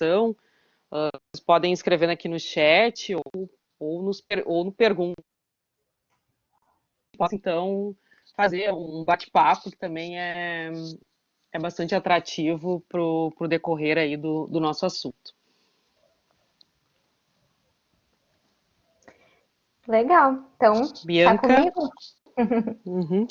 participação, vocês podem escrever aqui no chat ou no pergunta. Posso, então, fazer um bate-papo que também é bastante atrativo para o decorrer aí do nosso assunto. Legal. Então, Bianca, tá comigo?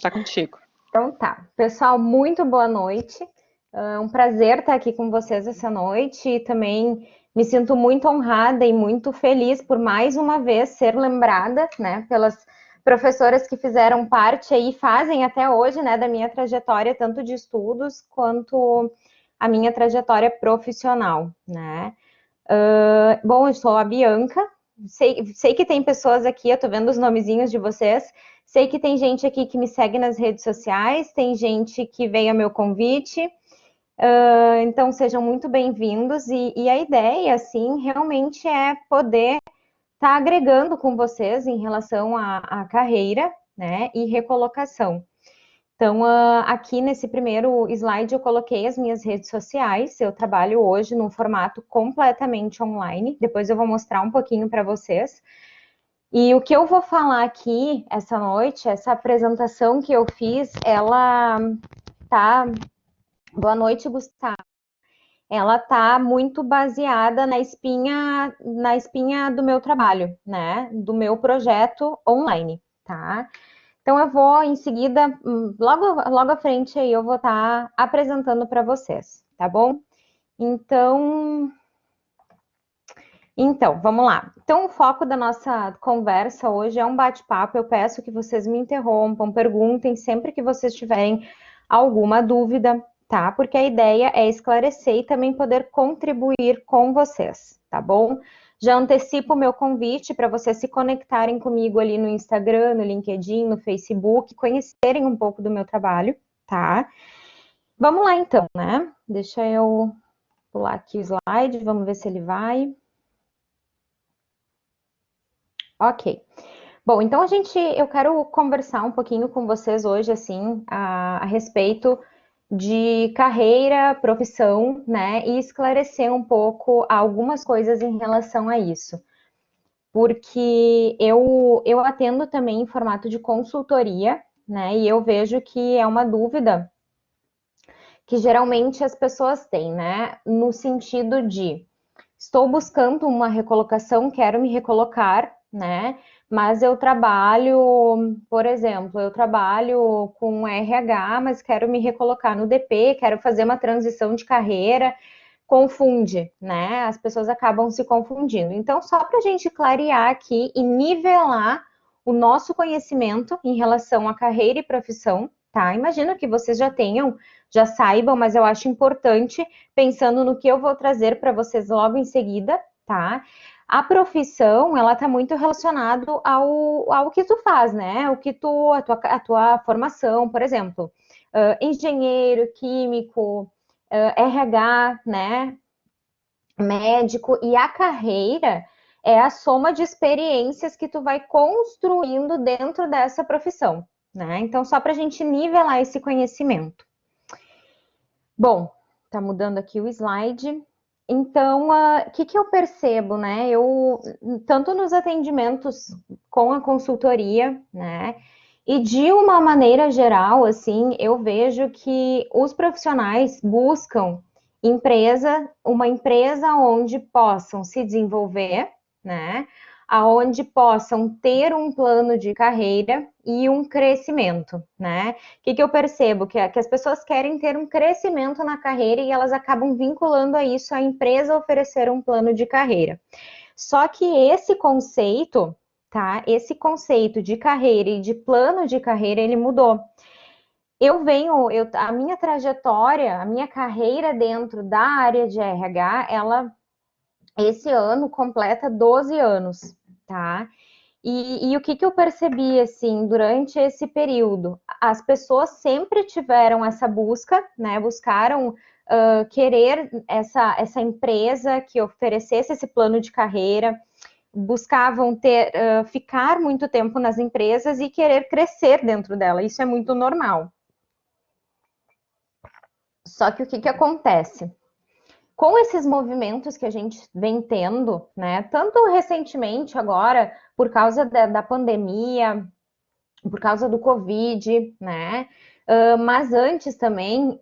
Tá contigo. Então tá. Pessoal, muito boa noite. É um prazer estar aqui com vocês essa noite e também me sinto muito honrada e muito feliz por mais uma vez ser lembrada, né, pelas professoras que fizeram parte aí, fazem até hoje, né, da minha trajetória, tanto de estudos quanto a minha trajetória profissional, né. Bom, eu sou a Bianca, sei que tem pessoas aqui, eu tô vendo os nomezinhos de vocês, sei que tem gente aqui que me segue nas redes sociais, tem gente que veio ao meu convite, então sejam muito bem-vindos, e a ideia, assim, realmente é poder estar agregando com vocês em relação à carreira, né, e recolocação. Então, aqui nesse primeiro slide eu coloquei as minhas redes sociais. Eu trabalho hoje num formato completamente online. Depois eu vou mostrar um pouquinho para vocês. E o que eu vou falar aqui essa noite, essa apresentação que eu fiz, ela tá... Boa noite, Gustavo. Ela tá muito baseada na espinha do meu trabalho, né? Do meu projeto online, tá? Então, eu vou, em seguida, logo à frente, aí eu vou estar apresentando para vocês, tá bom? Então, vamos lá. Então, o foco da nossa conversa hoje é um bate-papo. Eu peço que vocês me interrompam, perguntem sempre que vocês tiverem alguma dúvida, tá? Porque a ideia é esclarecer e também poder contribuir com vocês, tá bom? Já antecipo o meu convite para vocês se conectarem comigo ali no Instagram, no LinkedIn, no Facebook, conhecerem um pouco do meu trabalho, tá? Vamos lá então, né? Deixa eu pular aqui o slide, vamos ver se ele vai. Ok. Bom, então eu quero conversar um pouquinho com vocês hoje, assim, a respeito de carreira, profissão, né, e esclarecer um pouco algumas coisas em relação a isso. Porque eu atendo também em formato de consultoria, né, e eu vejo que é uma dúvida que geralmente as pessoas têm, né, no sentido de estou buscando uma recolocação, quero me recolocar, né? Mas eu trabalho, por exemplo, eu trabalho com RH, mas quero me recolocar no DP, quero fazer uma transição de carreira, confunde, né? As pessoas acabam se confundindo. Então, só para a gente clarear aqui e nivelar o nosso conhecimento em relação à carreira e profissão, tá? Imagino que vocês já saibam, mas eu acho importante, pensando no que eu vou trazer para vocês logo em seguida, tá? A profissão, ela tá muito relacionado ao que tu faz, né? A tua formação, por exemplo, engenheiro, químico, RH, né? Médico, e a carreira é a soma de experiências que tu vai construindo dentro dessa profissão, né? Então, só para a gente nivelar esse conhecimento. Bom, tá mudando aqui o slide. Então, o que eu percebo, né? Tanto nos atendimentos com a consultoria, né? E de uma maneira geral, assim, eu vejo que os profissionais buscam uma empresa onde possam se desenvolver, né? Aonde possam ter um plano de carreira e um crescimento, né? O que eu percebo? Que as pessoas querem ter um crescimento na carreira e elas acabam vinculando a isso a empresa oferecer um plano de carreira. Só que esse conceito, tá? Esse conceito de carreira e de plano de carreira, ele mudou. A minha trajetória, a minha carreira dentro da área de RH, esse ano completa 12 anos, tá? E o que eu percebi, assim, durante esse período? As pessoas sempre tiveram essa busca, né? Buscaram querer essa empresa que oferecesse esse plano de carreira, buscavam ficar muito tempo nas empresas e querer crescer dentro dela. Isso é muito normal. Só que o que acontece? com esses movimentos que a gente vem tendo, né, tanto recentemente agora, por causa da pandemia, por causa do Covid, né, mas antes também,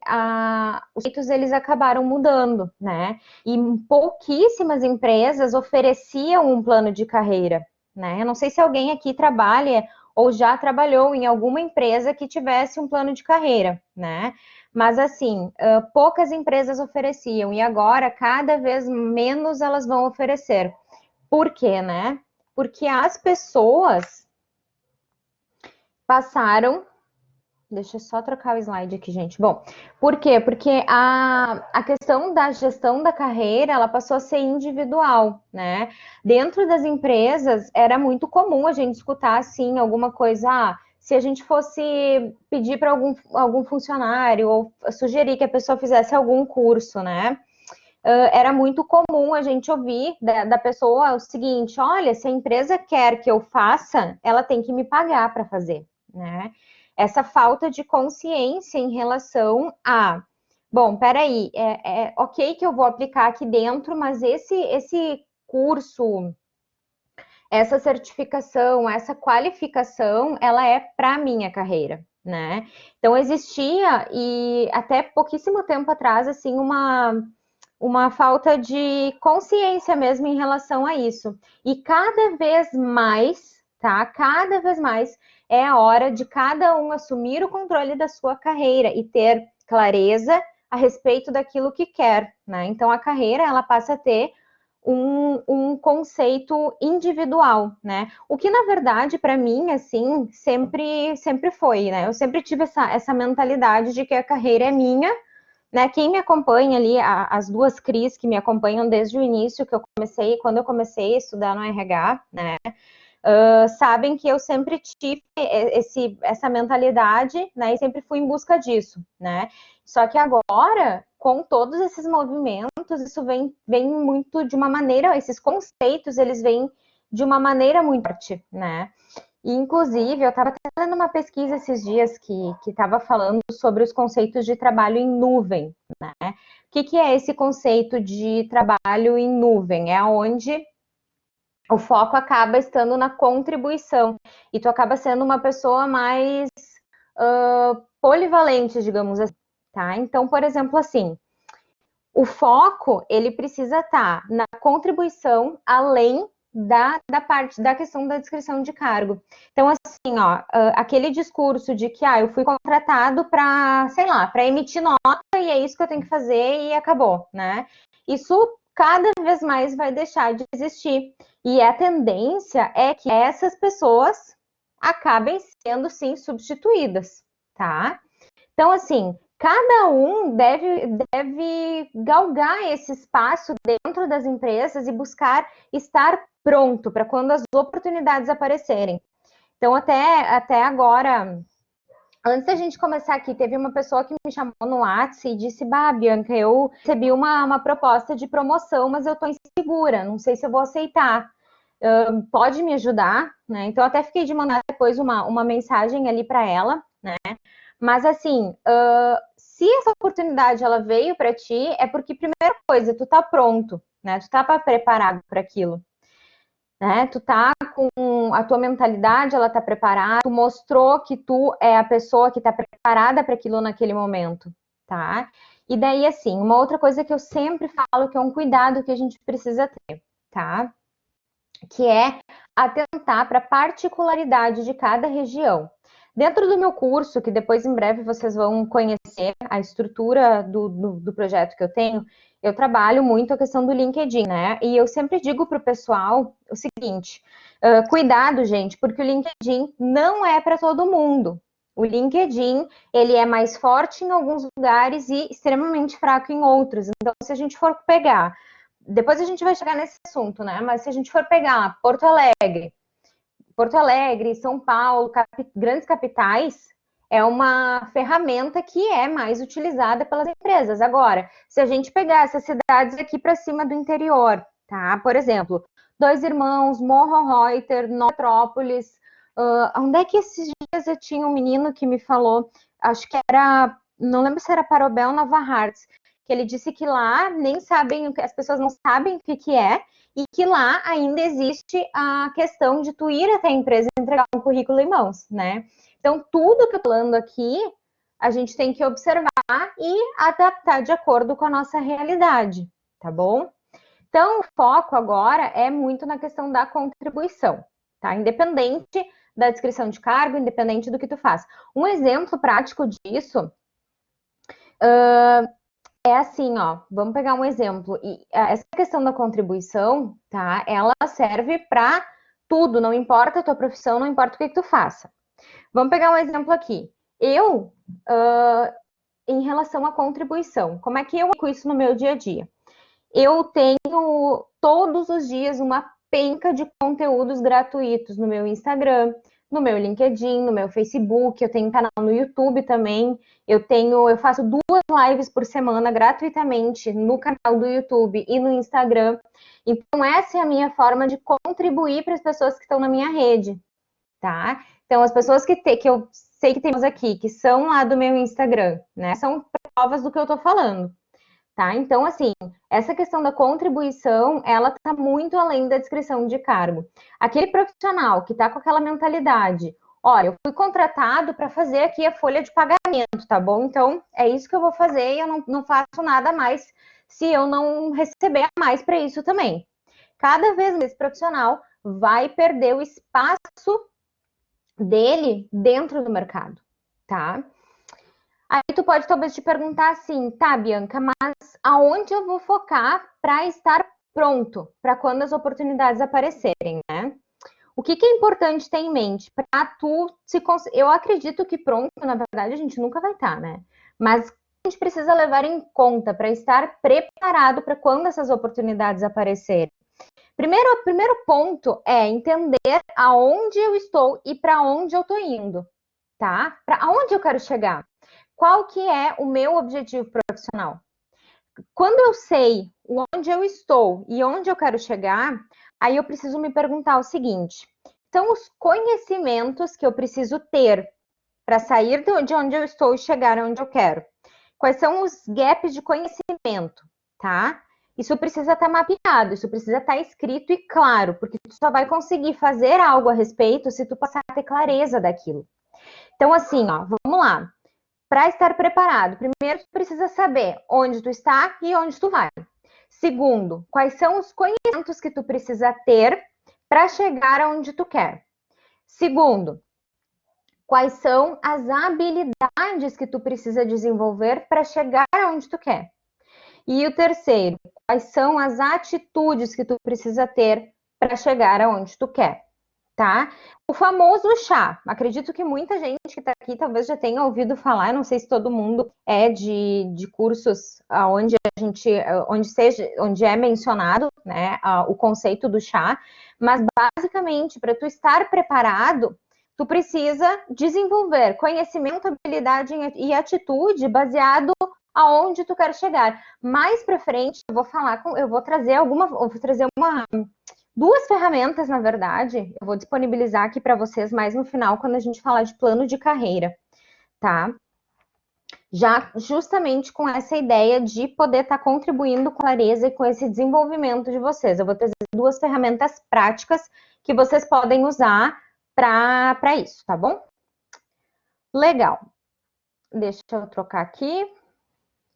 os conceitos eles acabaram mudando, né, e pouquíssimas empresas ofereciam um plano de carreira, né, eu não sei se alguém aqui trabalha ou já trabalhou em alguma empresa que tivesse um plano de carreira, né, mas assim, poucas empresas ofereciam e agora cada vez menos elas vão oferecer. Por quê, né? Porque as pessoas passaram. Deixa eu só trocar o slide aqui, gente. Bom, por quê? Porque a questão da gestão da carreira, ela passou a ser individual, né? Dentro das empresas, era muito comum a gente escutar, assim, alguma coisa, se a gente fosse pedir para algum funcionário ou sugerir que a pessoa fizesse algum curso, né? Era muito comum a gente ouvir da pessoa o seguinte, olha, se a empresa quer que eu faça, ela tem que me pagar para fazer, né? Essa falta de consciência em relação a, bom, peraí, é ok que eu vou aplicar aqui dentro, mas esse curso, essa certificação, essa qualificação, ela é para a minha carreira, né? Então existia, e até pouquíssimo tempo atrás, assim, uma falta de consciência mesmo em relação a isso. E cada vez mais, tá? Cada vez mais é a hora de cada um assumir o controle da sua carreira e ter clareza a respeito daquilo que quer, né? Então a carreira ela passa a ter um conceito individual, né? O que na verdade para mim assim sempre foi, né? Eu sempre tive essa mentalidade de que a carreira é minha, né, quem me acompanha ali, as duas Cris que me acompanham desde o início, que eu comecei, quando eu comecei a estudar no RH, né, sabem que eu sempre tive essa mentalidade, né, e sempre fui em busca disso, né. Só que agora, com todos esses movimentos, isso vem muito de uma maneira, esses conceitos, eles vêm de uma maneira muito forte, né. E, inclusive, eu estava fazendo uma pesquisa esses dias que estava falando sobre os conceitos de trabalho em nuvem, né? O que é esse conceito de trabalho em nuvem? É onde o foco acaba estando na contribuição e tu acaba sendo uma pessoa mais polivalente, digamos assim, tá? Então, por exemplo, assim, o foco, ele precisa estar na contribuição além da parte da questão da descrição de cargo. Então, assim, ó, aquele discurso de que eu fui contratado para, sei lá, para emitir nota e é isso que eu tenho que fazer e acabou, né? Isso cada vez mais vai deixar de existir. E a tendência é que essas pessoas acabem sendo, sim, substituídas, tá? Então, assim, cada um deve galgar esse espaço dentro das empresas e buscar estar pronto para quando as oportunidades aparecerem. Então, até agora, antes da gente começar aqui, teve uma pessoa que me chamou no WhatsApp e disse, Bianca, eu recebi uma proposta de promoção, mas eu estou insegura, não sei se eu vou aceitar. Pode me ajudar? Né? Então, eu até fiquei de mandar depois uma mensagem ali para ela, né? Mas assim, se essa oportunidade ela veio para ti, é porque, primeira coisa, tu tá pronto, né? Tu tá preparado para aquilo, né? Tu tá com a tua mentalidade, ela tá preparada, tu mostrou que tu é a pessoa que tá preparada para aquilo naquele momento, tá? E daí, assim, uma outra coisa que eu sempre falo que é um cuidado que a gente precisa ter, tá? Que é atentar para a particularidade de cada região. Dentro do meu curso, que depois em breve vocês vão conhecer a estrutura do projeto que eu tenho, eu trabalho muito a questão do LinkedIn, né? E eu sempre digo para o pessoal o seguinte: cuidado, gente, porque o LinkedIn não é para todo mundo. O LinkedIn, ele é mais forte em alguns lugares e extremamente fraco em outros. Então, se a gente for pegar, depois a gente vai chegar nesse assunto, né? Mas se a gente for pegar Porto Alegre, São Paulo, grandes capitais, é uma ferramenta que é mais utilizada pelas empresas. Agora, se a gente pegar essas cidades aqui para cima do interior, tá? Por exemplo, Dois Irmãos, Morro Reuter, Petrópolis, onde é que esses dias eu tinha um menino que me falou, acho que era, não lembro se era Parobel, Nova Hartz, que ele disse que lá nem sabem, as pessoas não sabem o que é, e que lá ainda existe a questão de tu ir até a empresa e entregar um currículo em mãos, né? Então, tudo que eu tô falando aqui, a gente tem que observar e adaptar de acordo com a nossa realidade, tá bom? Então, o foco agora é muito na questão da contribuição, tá? Independente da descrição de cargo, independente do que tu faz. Um exemplo prático disso é assim, ó, vamos pegar um exemplo. E essa questão da contribuição, tá? Ela serve para tudo, não importa a tua profissão, não importa o que tu faça. Vamos pegar um exemplo aqui. Eu, em relação à contribuição, como é que eu aplico isso no meu dia a dia? Eu tenho todos os dias uma penca de conteúdos gratuitos no meu Instagram, no meu LinkedIn, no meu Facebook, eu tenho um canal no YouTube também, eu faço 2 lives por semana gratuitamente no canal do YouTube e no Instagram. Então, essa é a minha forma de contribuir para as pessoas que estão na minha rede, tá? Então, as pessoas que eu sei que temos aqui, que são lá do meu Instagram, né? São provas do que eu tô falando. Tá? Então, assim, essa questão da contribuição, ela está muito além da descrição de cargo. Aquele profissional que está com aquela mentalidade, olha, eu fui contratado para fazer aqui a folha de pagamento, tá bom? Então, é isso que eu vou fazer e eu não faço nada mais se eu não receber mais para isso também. Cada vez mais esse profissional vai perder o espaço dele dentro do mercado, tá? Aí tu pode talvez te perguntar assim, tá, Bianca, mas aonde eu vou focar para estar pronto para quando as oportunidades aparecerem, né? O que é importante ter em mente para tu se eu acredito que pronto, na verdade, a gente nunca vai estar, né? Mas a gente precisa levar em conta para estar preparado para quando essas oportunidades aparecerem. Primeiro ponto é entender aonde eu estou e para onde eu estou indo, tá? Para aonde eu quero chegar? Qual que é o meu objetivo profissional? Quando eu sei onde eu estou e onde eu quero chegar, aí eu preciso me perguntar o seguinte: são os conhecimentos que eu preciso ter para sair de onde eu estou e chegar onde eu quero? Quais são os gaps de conhecimento, tá? Isso precisa estar mapeado, isso precisa estar escrito e claro, porque tu só vai conseguir fazer algo a respeito se tu passar a ter clareza daquilo. Então, assim, ó, vamos lá. Para estar preparado, primeiro tu precisa saber onde tu está e onde tu vai. Segundo, quais são os conhecimentos que tu precisa ter para chegar aonde tu quer. Segundo, quais são as habilidades que tu precisa desenvolver para chegar aonde tu quer. E o terceiro, quais são as atitudes que tu precisa ter para chegar aonde tu quer. Tá? O famoso chá. Acredito que muita gente que está aqui talvez já tenha ouvido falar. Eu não sei se todo mundo é de cursos onde é mencionado, né, o conceito do chá. Mas basicamente, para tu estar preparado, tu precisa desenvolver conhecimento, habilidade e atitude baseado aonde tu quer chegar. Mais para frente, eu vou trazer duas ferramentas, na verdade, eu vou disponibilizar aqui para vocês mais no final, quando a gente falar de plano de carreira, tá? Já justamente com essa ideia de poder estar contribuindo com clareza e com esse desenvolvimento de vocês. Eu vou trazer 2 ferramentas práticas que vocês podem usar para isso, tá bom? Legal. Deixa eu trocar aqui.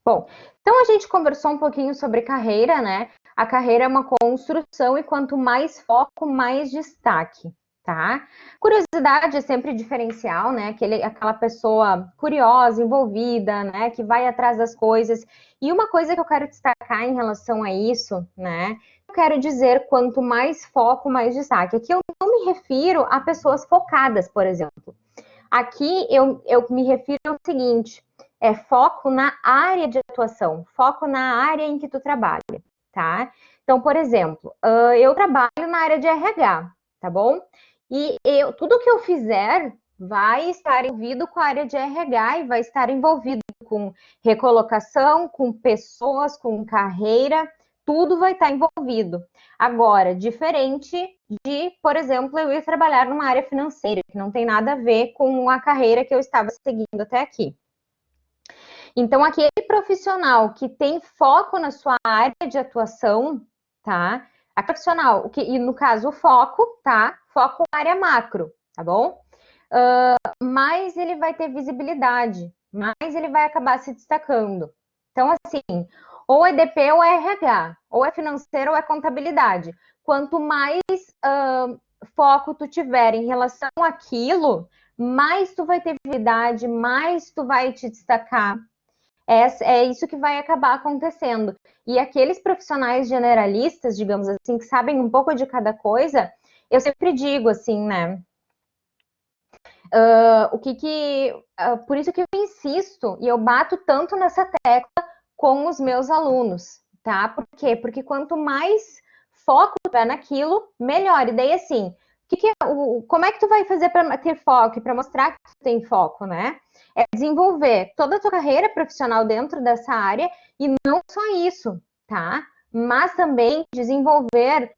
Bom, então a gente conversou um pouquinho sobre carreira, né? A carreira é uma construção e quanto mais foco, mais destaque, tá? Curiosidade é sempre diferencial, né? Aquela pessoa curiosa, envolvida, né? Que vai atrás das coisas. E uma coisa que eu quero destacar em relação a isso, né? Eu quero dizer quanto mais foco, mais destaque. Aqui eu não me refiro a pessoas focadas, por exemplo. Aqui eu me refiro ao seguinte: é foco na área de atuação, foco na área em que tu trabalha, tá? Então, por exemplo, eu trabalho na área de RH, tá bom? E tudo que eu fizer vai estar envolvido com a área de RH e vai estar envolvido com recolocação, com pessoas, com carreira, tudo vai estar envolvido. Agora, diferente de, por exemplo, eu ir trabalhar numa área financeira, que não tem nada a ver com a carreira que eu estava seguindo até aqui. Então, aquele profissional que tem foco na sua área de atuação, tá? A profissional, e no caso o foco, tá? Foco na área macro, tá bom? Mais ele vai ter visibilidade, mais ele vai acabar se destacando. Então, assim, ou é DP ou é RH, ou é financeiro ou é contabilidade. Quanto mais foco tu tiver em relação àquilo, mais tu vai ter visibilidade, mais tu vai te destacar. É isso que vai acabar acontecendo. E aqueles profissionais generalistas, digamos assim, que sabem um pouco de cada coisa, eu sempre digo assim, né? Por isso que eu insisto e eu bato tanto nessa tecla com os meus alunos, tá? Por quê? Porque quanto mais foco tiver naquilo, melhor. E daí, assim, como é que tu vai fazer para ter foco e para mostrar que tu tem foco, né? É desenvolver toda a tua carreira profissional dentro dessa área e não só isso, tá? Mas também desenvolver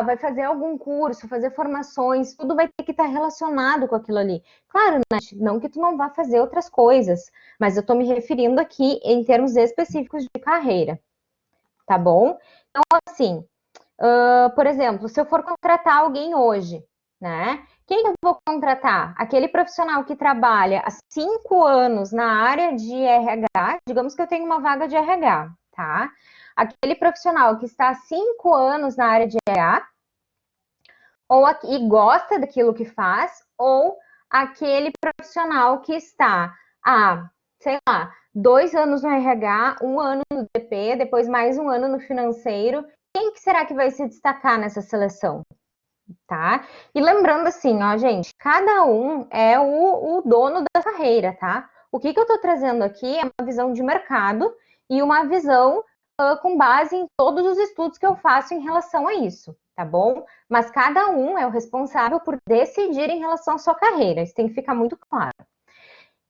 vai fazer algum curso, fazer formações, tudo vai ter que estar relacionado com aquilo ali. Claro, né? Não que tu não vá fazer outras coisas, mas eu estou me referindo aqui em termos específicos de carreira, tá bom? Então, assim, por exemplo, se eu for contratar alguém hoje, né? Quem eu vou contratar? Aquele profissional que trabalha há 5 anos na área de RH, digamos que eu tenho uma vaga de RH, tá? Aquele profissional que está há 5 anos na área de RH, e gosta daquilo que faz, ou aquele profissional que está há, sei lá, 2 anos no RH, 1 ano no DP, depois mais 1 ano no financeiro. Quem que será que vai se destacar nessa seleção? Tá? E lembrando assim, ó, gente, cada um é o dono da carreira, tá? O que eu estou trazendo aqui é uma visão de mercado e uma visão com base em todos os estudos que eu faço em relação a isso, tá bom? Mas cada um é o responsável por decidir em relação à sua carreira, isso tem que ficar muito claro.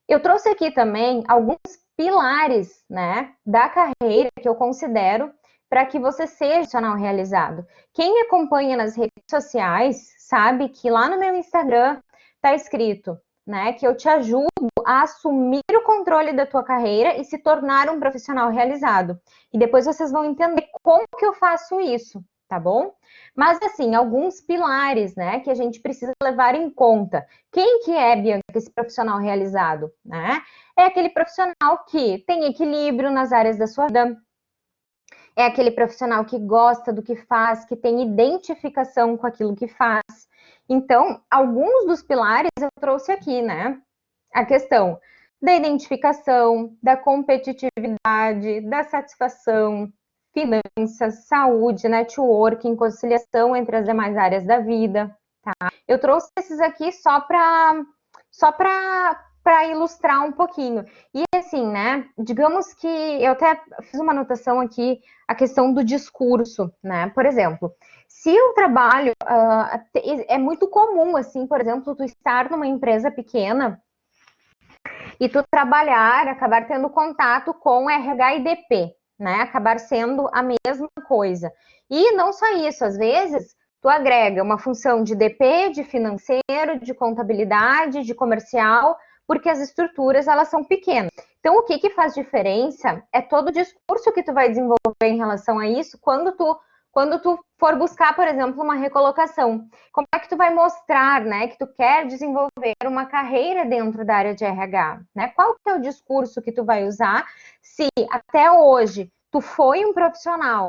Eu trouxe aqui também alguns pilares, né, da carreira que eu considero para que você seja profissional realizado. Quem me acompanha nas redes sociais sabe que lá no meu Instagram está escrito, né, que eu te ajudo a assumir o controle da tua carreira e se tornar um profissional realizado. E depois vocês vão entender como que eu faço isso, tá bom? Mas, assim, alguns pilares, né, que a gente precisa levar em conta. Quem que é, Bianca, esse profissional realizado, né? É aquele profissional que tem equilíbrio nas áreas da sua vida, é aquele profissional que gosta do que faz, que tem identificação com aquilo que faz. Então, alguns dos pilares eu trouxe aqui, né? A questão da identificação, da competitividade, da satisfação, finanças, saúde, networking, conciliação entre as demais áreas da vida, tá? Eu trouxe esses aqui só para ilustrar um pouquinho. E assim, né, digamos que eu até fiz uma anotação aqui, a questão do discurso, né? Por exemplo, se o trabalho é muito comum, assim, por exemplo, tu estar numa empresa pequena e tu acabar tendo contato com RH e DP, né? Acabar sendo a mesma coisa. E não só isso, às vezes tu agrega uma função de DP, de financeiro, de contabilidade, de comercial, porque as estruturas elas são pequenas. Então, o que faz diferença é todo o discurso que tu vai desenvolver em relação a isso quando tu for buscar, por exemplo, uma recolocação. Como é que tu vai mostrar, né, que tu quer desenvolver uma carreira dentro da área de RH, né? Qual que é o discurso que tu vai usar se até hoje tu foi um profissional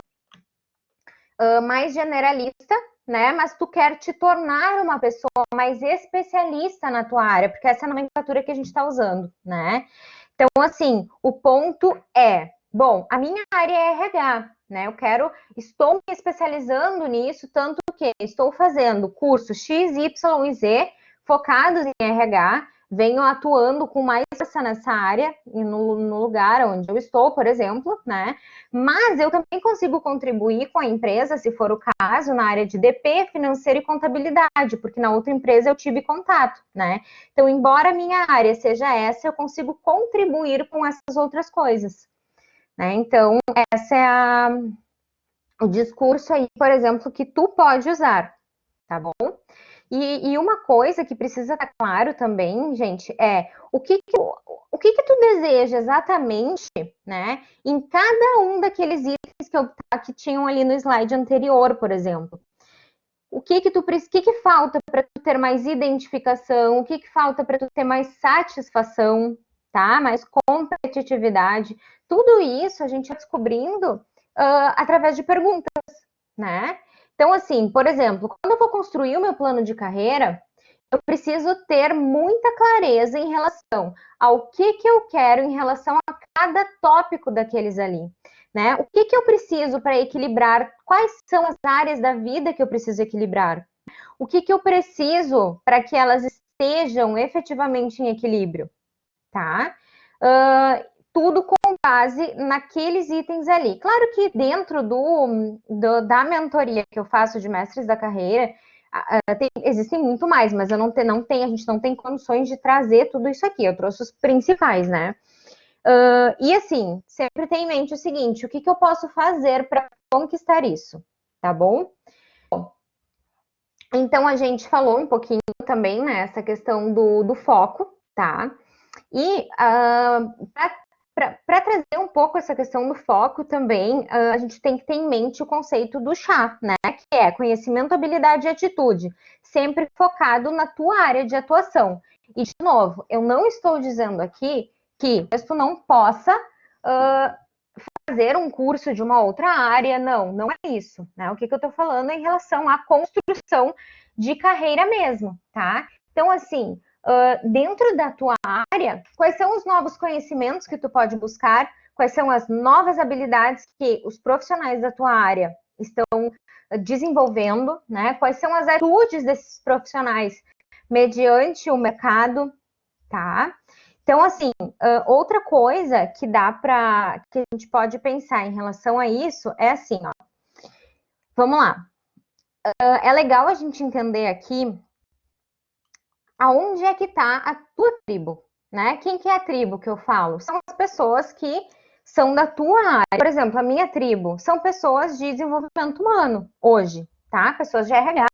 mais generalista, né? Mas tu quer te tornar uma pessoa mais especialista na tua área, porque essa é a nomenclatura que a gente está usando, né? Então, assim, o ponto é, bom, a minha área é RH, né? Estou me especializando nisso, tanto que estou fazendo cursos X, Y e Z focados em RH, venho atuando com mais força nessa área e no lugar onde eu estou, por exemplo, né? Mas eu também consigo contribuir com a empresa, se for o caso, na área de DP, financeiro e contabilidade, porque na outra empresa eu tive contato, né? Então, embora a minha área seja essa, eu consigo contribuir com essas outras coisas, né? Então, esse é o discurso aí, por exemplo, que tu pode usar, tá bom? E uma coisa que precisa estar claro também, gente, é o que que tu deseja exatamente, né, em cada um daqueles itens que tinham ali no slide anterior, por exemplo. O que que falta para tu ter mais identificação? O que falta para tu ter mais satisfação, tá? Mais competitividade? Tudo isso a gente vai descobrindo através de perguntas, né? Então, assim, por exemplo, quando eu vou construir o meu plano de carreira, eu preciso ter muita clareza em relação ao que eu quero em relação a cada tópico daqueles ali, né? O que eu preciso para equilibrar? Quais são as áreas da vida que eu preciso equilibrar? O que eu preciso para que elas estejam efetivamente em equilíbrio, tá? Tudo com base naqueles itens ali. Claro que dentro da mentoria que eu faço de mestres da carreira, existem muito mais, mas eu a gente não tem condições de trazer tudo isso aqui. Eu trouxe os principais, né? E assim, sempre tem em mente o seguinte: o que eu posso fazer para conquistar isso? Tá bom? Então a gente falou um pouquinho também nessa questão do foco, tá? E para trazer um pouco essa questão do foco também, a gente tem que ter em mente o conceito do chá, né? Que é conhecimento, habilidade e atitude, sempre focado na tua área de atuação. E, de novo, eu não estou dizendo aqui que tu não possa fazer um curso de uma outra área, não é isso, né? O que eu estou falando é em relação à construção de carreira mesmo, tá? Então, assim, dentro da tua área, quais são os novos conhecimentos que tu pode buscar? Quais são as novas habilidades que os profissionais da tua área estão desenvolvendo, né? Quais são as atitudes desses profissionais mediante o mercado, tá? Então, assim, outra coisa que que a gente pode pensar em relação a isso é assim, ó. Vamos lá. É legal a gente entender aqui aonde é que está a tua tribo, né? Quem que é a tribo que eu falo? São as pessoas que são da tua área. Por exemplo, a minha tribo são pessoas de desenvolvimento humano hoje, tá? Pessoas de RH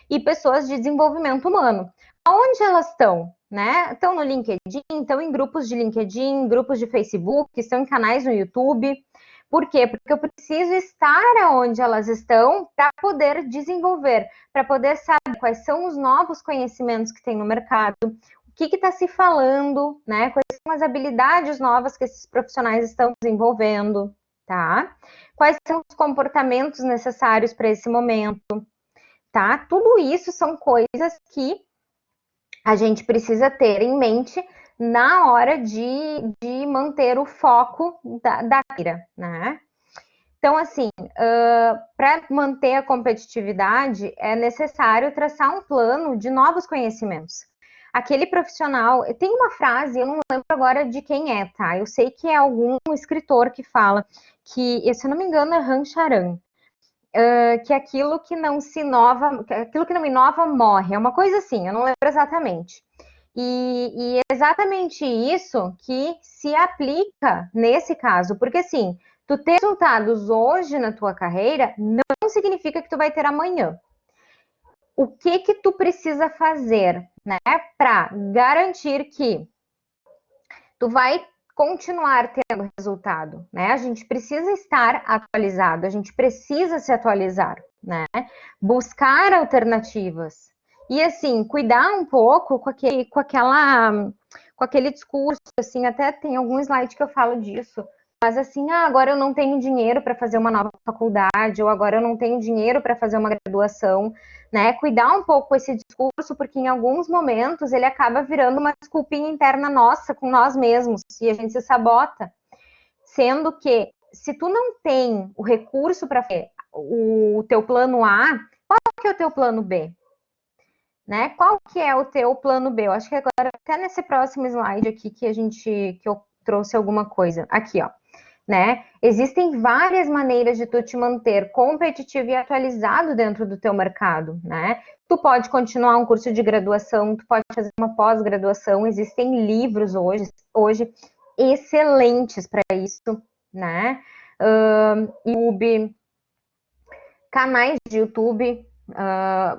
e pessoas de desenvolvimento humano. Aonde elas estão? Né? Estão no LinkedIn, estão em grupos de LinkedIn, grupos de Facebook, estão em canais no YouTube. Por quê? Porque eu preciso estar onde elas estão para poder desenvolver, para poder saber quais são os novos conhecimentos que tem no mercado, o que está se falando, né? Quais são as habilidades novas que esses profissionais estão desenvolvendo, tá? Quais são os comportamentos necessários para esse momento, tá? Tudo isso são coisas que a gente precisa ter em mente na hora de manter o foco da carreira, né? Então, assim, para manter a competitividade, é necessário traçar um plano de novos conhecimentos. Aquele profissional, tem uma frase, eu não lembro agora de quem é, tá? Eu sei que é algum escritor que fala que, se eu não me engano, é Han Charan, que aquilo que não se inova, aquilo que não inova morre. É uma coisa assim, eu não lembro exatamente. E é exatamente isso que se aplica nesse caso, porque assim, tu ter resultados hoje na tua carreira não significa que tu vai ter amanhã. O que tu precisa fazer, né, para garantir que tu vai continuar tendo resultado, né? A gente precisa estar atualizado, a gente precisa se atualizar, né? Buscar alternativas. E assim, cuidar um pouco com aquele discurso, assim, até tem algum slide que eu falo disso, mas assim, agora eu não tenho dinheiro para fazer uma nova faculdade, ou agora eu não tenho dinheiro para fazer uma graduação, né? Cuidar um pouco com esse discurso, porque em alguns momentos ele acaba virando uma desculpinha interna nossa com nós mesmos, e a gente se sabota, sendo que se tu não tem o recurso para fazer o teu plano A, qual que é o teu plano B? Né? Qual que é o teu plano B? Eu acho que agora, até nesse próximo slide aqui que eu trouxe alguma coisa. Aqui, ó. Né? Existem várias maneiras de tu te manter competitivo e atualizado dentro do teu mercado, né? Tu pode continuar um curso de graduação, tu pode fazer uma pós-graduação, existem livros hoje excelentes para isso, né? YouTube, canais de YouTube,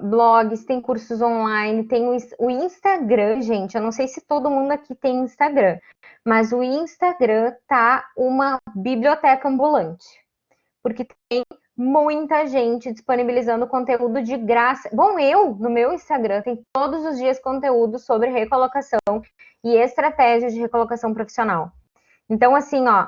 blogs, tem cursos online, tem o Instagram, gente. Eu não sei se todo mundo aqui tem Instagram, mas o Instagram tá uma biblioteca ambulante, porque tem muita gente disponibilizando conteúdo de graça. Bom, no meu Instagram, tem todos os dias conteúdo sobre recolocação e estratégias de recolocação profissional. Então, assim, ó,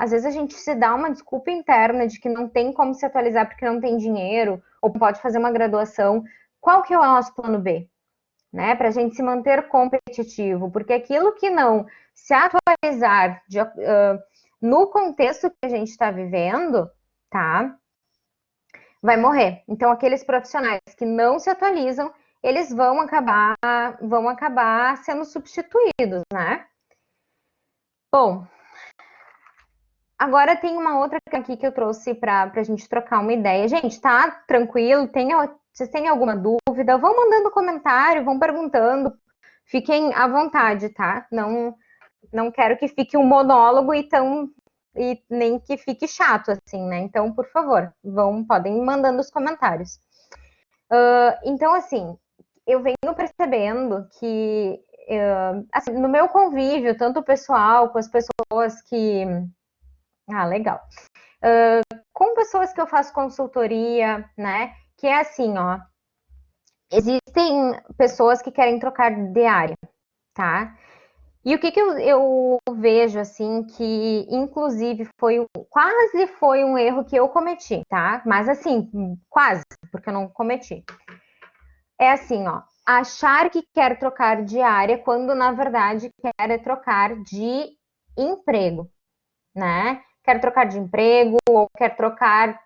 às vezes a gente se dá uma desculpa interna de que não tem como se atualizar porque não tem dinheiro, ou pode fazer uma graduação. Qual que é o nosso plano B? Né? Para a gente se manter competitivo, porque aquilo que não se atualizar no contexto que a gente está vivendo, tá? Vai morrer. Então, aqueles profissionais que não se atualizam, eles vão acabar sendo substituídos, né? Bom, agora tem uma outra aqui que eu trouxe para a gente trocar uma ideia. Gente, tá tranquilo? Vocês têm alguma dúvida? Vão mandando comentário, vão perguntando. Fiquem à vontade, tá? Não quero que fique um monólogo e nem que fique chato, assim, né? Então, por favor, podem ir mandando os comentários. Então, assim, eu venho percebendo que assim, no meu convívio, tanto pessoal com as pessoas que... legal. Com pessoas que eu faço consultoria, né? Que é assim, ó. Existem pessoas que querem trocar de área, tá? E o que eu vejo, assim, que inclusive quase foi um erro que eu cometi, tá? Mas assim, quase, porque eu não cometi. É assim, ó, achar que quer trocar de área quando na verdade quer trocar de emprego, né? Quer trocar de emprego ou quer trocar,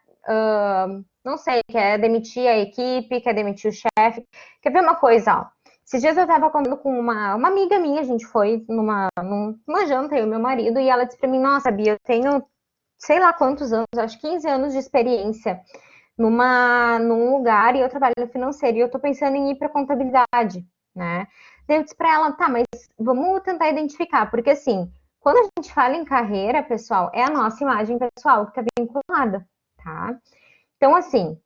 não sei, quer demitir a equipe, quer demitir o chefe. Quer ver uma coisa, ó? Esses dias eu tava conversando com uma amiga minha, a gente foi numa janta, eu e meu marido, e ela disse pra mim, nossa, Bia, eu tenho sei lá quantos anos, acho 15 anos de experiência num lugar e eu trabalho no financeiro e eu tô pensando em ir para contabilidade, né? Daí eu disse para ela, tá, mas vamos tentar identificar, porque assim, quando a gente fala em carreira, pessoal, é a nossa imagem pessoal que tá vinculada, tá? Então, assim,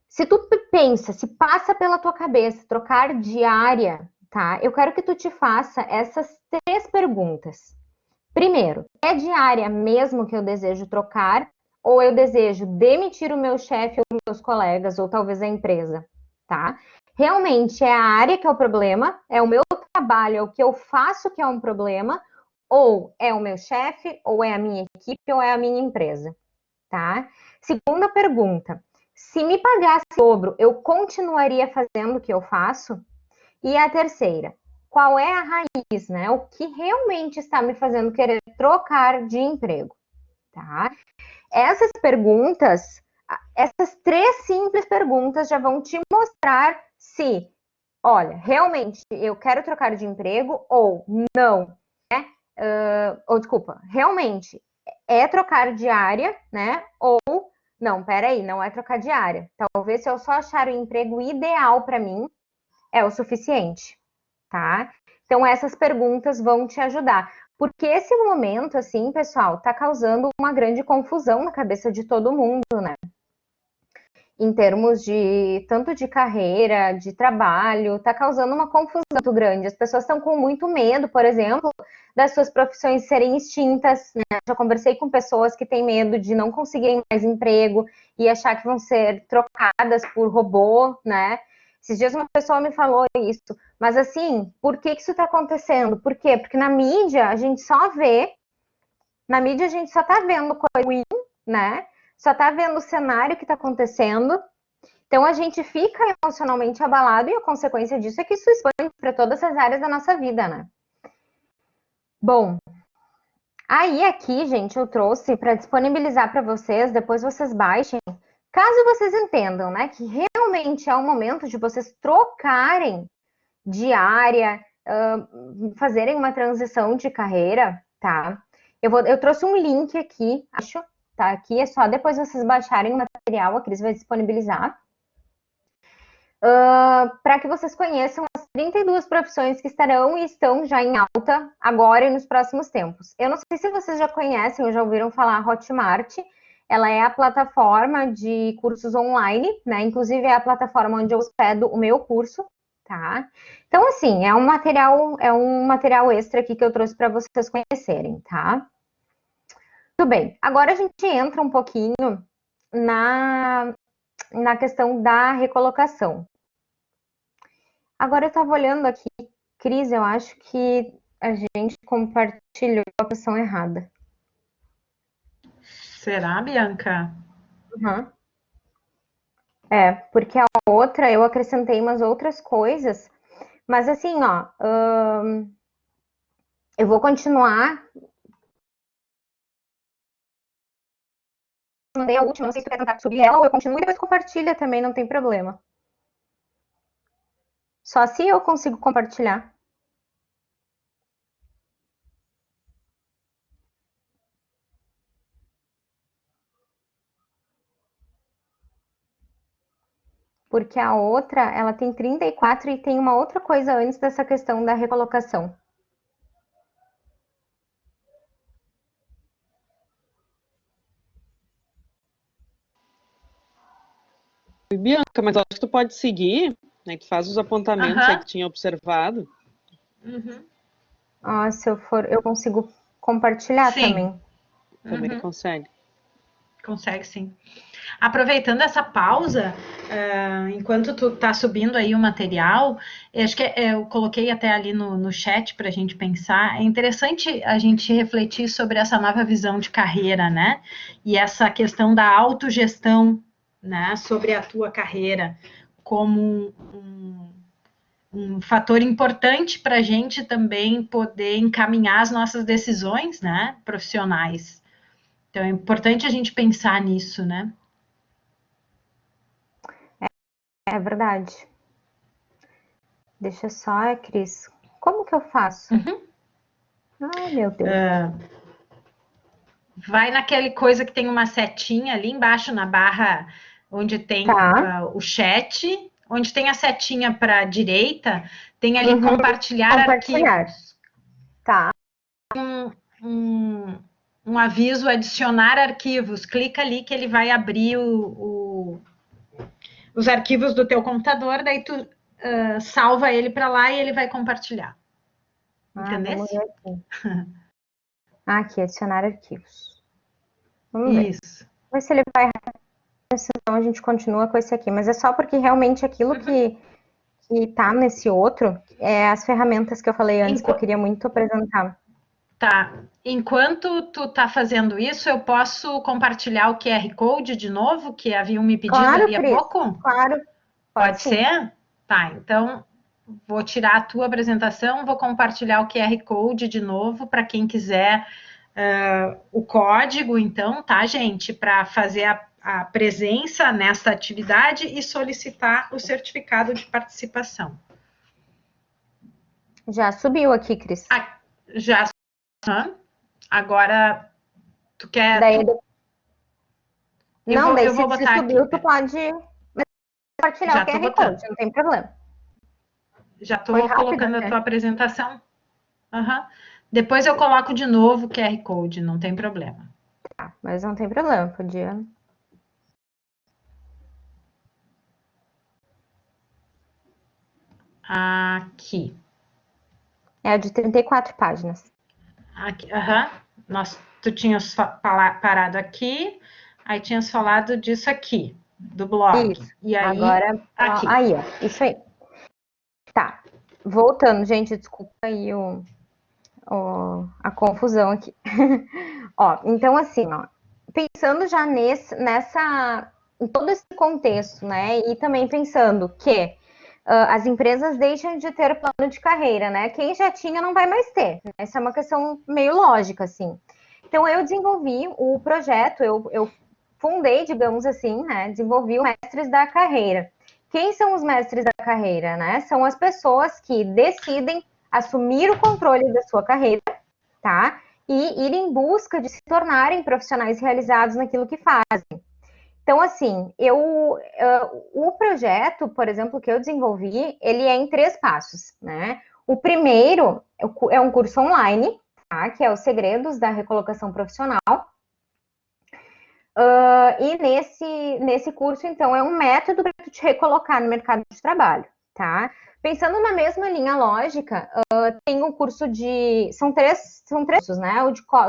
se tu pensa, se passa pela tua cabeça trocar de área, tá? Eu quero que tu te faça essas 3 perguntas. Primeiro, é de área mesmo que eu desejo trocar ou eu desejo demitir o meu chefe ou meus colegas ou talvez a empresa, tá? Realmente é a área que é o problema, é o meu trabalho, é o que eu faço que é um problema, ou é o meu chefe, ou é a minha equipe, ou é a minha empresa, tá? Segunda pergunta, se me pagasse o dobro, eu continuaria fazendo o que eu faço? E a terceira, qual é a raiz, né? O que realmente está me fazendo querer trocar de emprego, tá? Essas perguntas, essas 3 simples perguntas já vão te mostrar se, olha, realmente eu quero trocar de emprego ou não, né? Desculpa, realmente é trocar de área, né? Ou não, peraí, não é trocar de área. Talvez se eu só achar o emprego ideal para mim, é o suficiente, tá? Então, essas perguntas vão te ajudar. Porque esse momento, assim, pessoal, tá causando uma grande confusão na cabeça de todo mundo, né? Em termos de tanto de carreira, de trabalho, tá causando uma confusão muito grande. As pessoas estão com muito medo, por exemplo, das suas profissões serem extintas, né? Já conversei com pessoas que têm medo de não conseguirem mais emprego e achar que vão ser trocadas por robô, né? Esses dias uma pessoa me falou isso, mas assim, por que isso está acontecendo? Por quê? Porque na mídia a gente só tá vendo coisa ruim, né? Só tá vendo o cenário que está acontecendo. Então a gente fica emocionalmente abalado e a consequência disso é que isso expande para todas as áreas da nossa vida, né? Bom, aí aqui, gente, eu trouxe para disponibilizar para vocês, depois vocês baixem, caso vocês entendam, né, que realmente é o momento de vocês trocarem de área, fazerem uma transição de carreira, tá? Eu trouxe um link aqui, acho, tá? Aqui é só depois vocês baixarem o material, a Cris vai disponibilizar, para que vocês conheçam as 32 profissões que estarão e estão já em alta agora e nos próximos tempos. Eu não sei se vocês já conhecem ou já ouviram falar Hotmart, ela é a plataforma de cursos online, né? Inclusive é a plataforma onde eu hospedo o meu curso, tá? Então, assim, é um material extra aqui que eu trouxe para vocês conhecerem, tá? Tudo bem. Agora a gente entra um pouquinho na questão da recolocação. Agora eu estava olhando aqui, Cris, eu acho que a gente compartilhou a opção errada. Será, Bianca? Uhum. É, porque a outra eu acrescentei umas outras coisas, mas assim, ó, eu vou continuar. Mandei a última, não sei se tu quer tentar subir ela ou eu continuo e depois compartilha também, não tem problema. Só se eu consigo compartilhar. Porque a outra, ela tem 34 e tem uma outra coisa antes dessa questão da recolocação. Bianca, mas eu acho que tu pode seguir, né? Tu faz os apontamentos aí que tinha observado. Ah, se eu for, eu consigo compartilhar Sim. também. Também consegue. Consegue, sim. Aproveitando essa pausa, enquanto tu tá subindo aí o material, acho que eu coloquei até ali no chat para a gente pensar, é interessante a gente refletir sobre essa nova visão de carreira, né? E essa questão da autogestão, né? Sobre a tua carreira como um fator importante para a gente também poder encaminhar as nossas decisões, né? Profissionais. Então é importante a gente pensar nisso, né? É verdade. Deixa só, Cris. Como que eu faço? Ai, meu Deus. Vai naquele coisa que tem uma setinha ali embaixo na barra onde tem o chat, onde tem a setinha para a direita, tem ali compartilhar arquivos. Tá. Um aviso adicionar arquivos. Clica ali que ele vai abrir os arquivos do teu computador, daí tu salva ele para lá e ele vai compartilhar. Entendeu? Vamos ver aqui. Aqui, adicionar arquivos. Vamos ver. Isso. Vamos ver se ele vai. Senão a gente continua com esse aqui. Mas é só porque realmente aquilo que tá nesse outro é as ferramentas que eu falei antes, que eu queria muito apresentar. Tá. Enquanto tu tá fazendo isso, eu posso compartilhar o QR Code de novo, que haviam me pedido ali há pouco? Claro. Pode ser? Tá, então vou tirar a tua apresentação, vou compartilhar o QR Code de novo para quem quiser o código, então, tá, gente? Para fazer a presença nesta atividade e solicitar o certificado de participação. Já subiu aqui, Cris. Já. Agora, tu quer... Daí, daí eu vou se botar subiu, aqui, tu pode compartilhar o QR Code, não tem problema. Já estou colocando a tua apresentação. Depois eu coloco de novo o QR Code, não tem problema. Tá, mas não tem problema, podia... Aqui. É de 34 páginas. Aqui, tu tinhas parado aqui, aí tinhas falado disso aqui, do blog. Isso. E aí, agora, aqui. Aí, ó, isso aí. Tá, voltando, gente, desculpa aí a confusão aqui. Ó, então assim, ó, pensando já em todo esse contexto, né, e também pensando que as empresas deixam de ter plano de carreira, né, quem já tinha não vai mais ter, né? Essa é uma questão meio lógica, assim. Então eu desenvolvi o projeto, eu fundei, digamos assim, né, desenvolvi o Mestres da Carreira. Quem são os mestres da carreira, né? São as pessoas que decidem assumir o controle da sua carreira, tá? E ir em busca de se tornarem profissionais realizados naquilo que fazem. Então, assim, o projeto, por exemplo, que eu desenvolvi, ele é em 3 passos, né? O primeiro é um curso online, tá? Que é os segredos da recolocação profissional. E nesse curso, então, é um método para tu te recolocar no mercado de trabalho, tá? Pensando na mesma linha lógica, tem um curso de... São três cursos, né?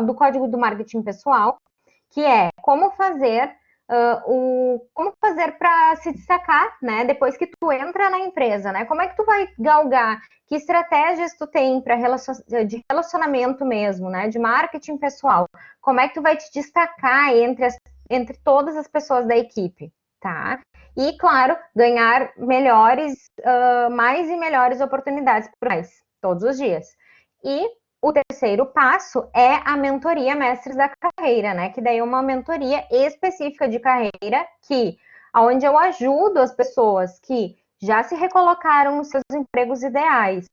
Do Código do Marketing Pessoal, que é como fazer para se destacar, né? Depois que tu entra na empresa, né? Como é que tu vai galgar? Que estratégias tu tem para de relacionamento mesmo, né? De marketing pessoal? Como é que tu vai te destacar entre todas as pessoas da equipe, tá? E, claro, ganhar mais e melhores oportunidades por mais, todos os dias. E o terceiro passo é a mentoria Mestres da Carreira, né? Que daí é uma mentoria específica de carreira, onde eu ajudo as pessoas que já se recolocaram nos seus empregos ideais,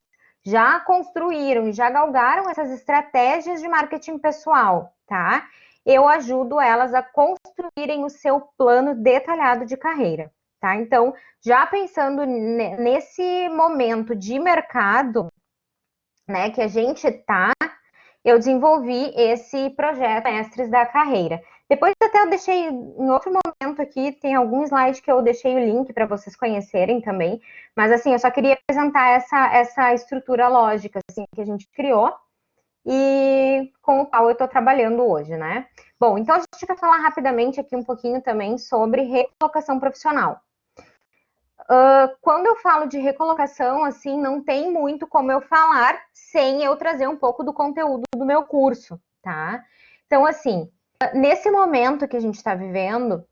já construíram, já galgaram essas estratégias de marketing pessoal, tá? Eu ajudo elas a construírem o seu plano detalhado de carreira, tá? Então, já pensando nesse momento de mercado, né, que a gente tá, eu desenvolvi esse projeto Mestres da Carreira. Depois até eu deixei em outro momento aqui, tem algum slide que eu deixei o link para vocês conhecerem também, mas assim, eu só queria apresentar essa estrutura lógica assim, que a gente criou e com o qual eu estou trabalhando hoje, né? Bom, então a gente vai falar rapidamente aqui um pouquinho também sobre recolocação profissional. Quando eu falo de recolocação, assim, não tem muito como eu falar sem eu trazer um pouco do conteúdo do meu curso, tá? Então, assim, nesse momento que a gente está vivendo,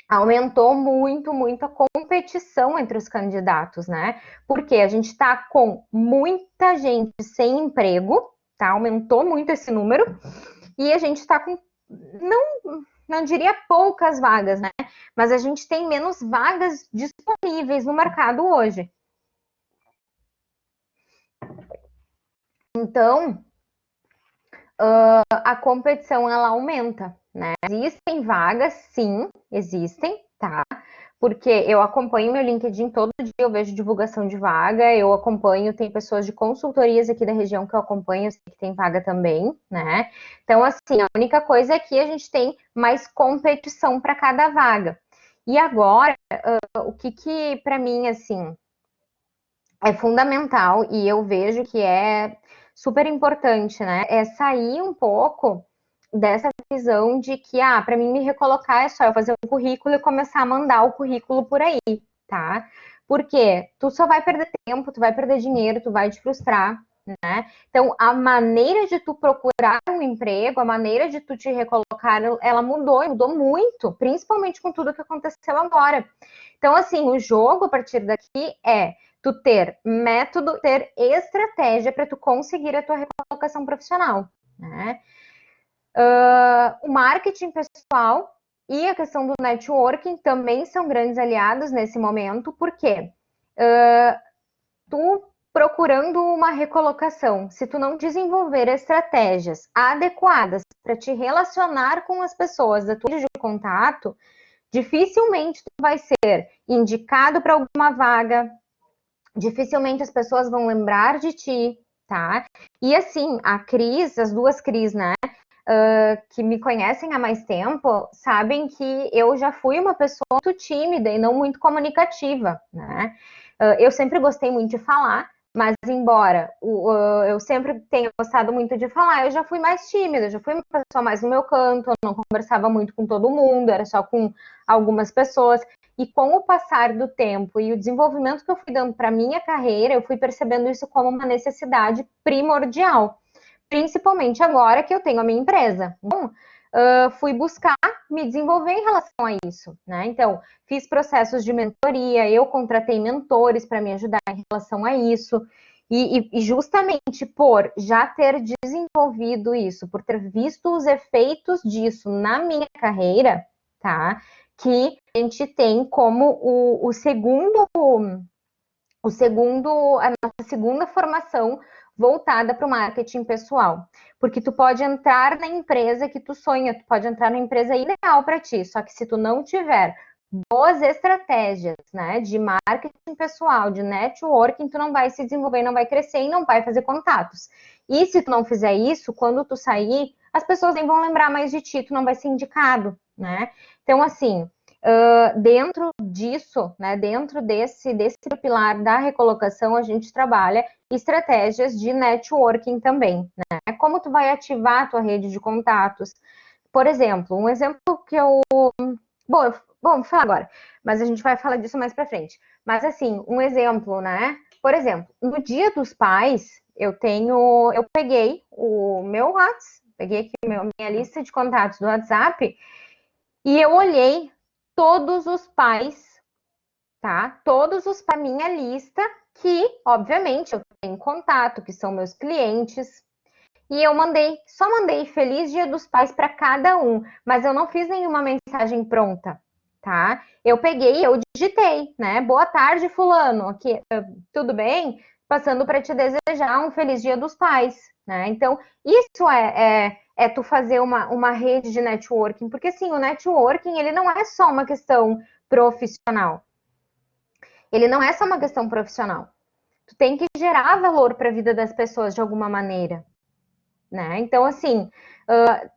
aumentou muito, muito a competição entre os candidatos, né? Porque a gente está com muita gente sem emprego, tá? Aumentou muito esse número, e a gente está com, não diria poucas vagas, né? Mas a gente tem menos vagas disponíveis no mercado hoje. Então, a competição, ela aumenta, né? Existem vagas, sim, existem, tá? Porque eu acompanho meu LinkedIn todo dia, eu vejo divulgação de vaga, eu acompanho, tem pessoas de consultorias aqui da região que eu acompanho, eu sei que tem vaga também, né? Então, assim, a única coisa é que a gente tem mais competição para cada vaga. E agora, o que para mim, assim, é fundamental e eu vejo que é super importante, né? É sair um pouco dessa visão de que, para mim me recolocar é só eu fazer um currículo e começar a mandar o currículo por aí, tá? Porque tu só vai perder tempo, tu vai perder dinheiro, tu vai te frustrar, né? Então, a maneira de tu procurar um emprego, a maneira de tu te recolocar, ela mudou muito, principalmente com tudo que aconteceu agora. Então, assim, o jogo a partir daqui é tu ter método, ter estratégia para tu conseguir a tua recolocação profissional, né? O marketing pessoal e a questão do networking também são grandes aliados nesse momento, porque tu procurando uma recolocação, se tu não desenvolver estratégias adequadas para te relacionar com as pessoas da tua rede de contato, dificilmente tu vai ser indicado para alguma vaga, dificilmente as pessoas vão lembrar de ti, tá? E assim, a Cris, as duas Cris, né? Que me conhecem há mais tempo, sabem que eu já fui uma pessoa muito tímida e não muito comunicativa, né? Eu sempre gostei muito de falar, mas embora eu sempre tenha gostado muito de falar, eu já fui mais tímida, já fui uma pessoa mais no meu canto, eu não conversava muito com todo mundo, era só com algumas pessoas. E com o passar do tempo e o desenvolvimento que eu fui dando para minha carreira, eu fui percebendo isso como uma necessidade primordial. Principalmente agora que eu tenho a minha empresa. Então, fui buscar me desenvolver em relação a isso, né? Então, fiz processos de mentoria, eu contratei mentores para me ajudar em relação a isso. E justamente por já ter desenvolvido isso, por ter visto os efeitos disso na minha carreira, tá? Que a gente tem como a nossa segunda formação voltada para o marketing pessoal. Porque tu pode entrar na empresa que tu sonha, tu pode entrar na empresa ideal para ti, só que se tu não tiver boas estratégias, né, de marketing pessoal, de networking, tu não vai se desenvolver, não vai crescer e não vai fazer contatos. E se tu não fizer isso, quando tu sair, as pessoas nem vão lembrar mais de ti, tu não vai ser indicado, né? Então, assim, dentro disso, né, dentro desse pilar da recolocação, a gente trabalha estratégias de networking também, né? Como tu vai ativar a tua rede de contatos. Por exemplo, um exemplo que eu... Bom, vou falar agora, mas a gente vai falar disso mais para frente. Mas, assim, um exemplo, né? Por exemplo, no Dia dos Pais, eu peguei o meu WhatsApp, peguei aqui minha lista de contatos do WhatsApp e eu olhei todos os pais, tá? Todos os para minha lista, que, obviamente, eu tenho contato, que são meus clientes. E eu só mandei Feliz Dia dos Pais para cada um, mas eu não fiz nenhuma mensagem pronta, tá? Eu peguei, eu digitei, né? Boa tarde, fulano, aqui, tudo bem? Passando para te desejar um Feliz Dia dos Pais, né? Então, isso é tu fazer uma rede de networking, porque assim, o networking, ele não é só uma questão profissional. Ele não é só uma questão profissional. Tu tem que gerar valor para a vida das pessoas de alguma maneira, né? Então, assim,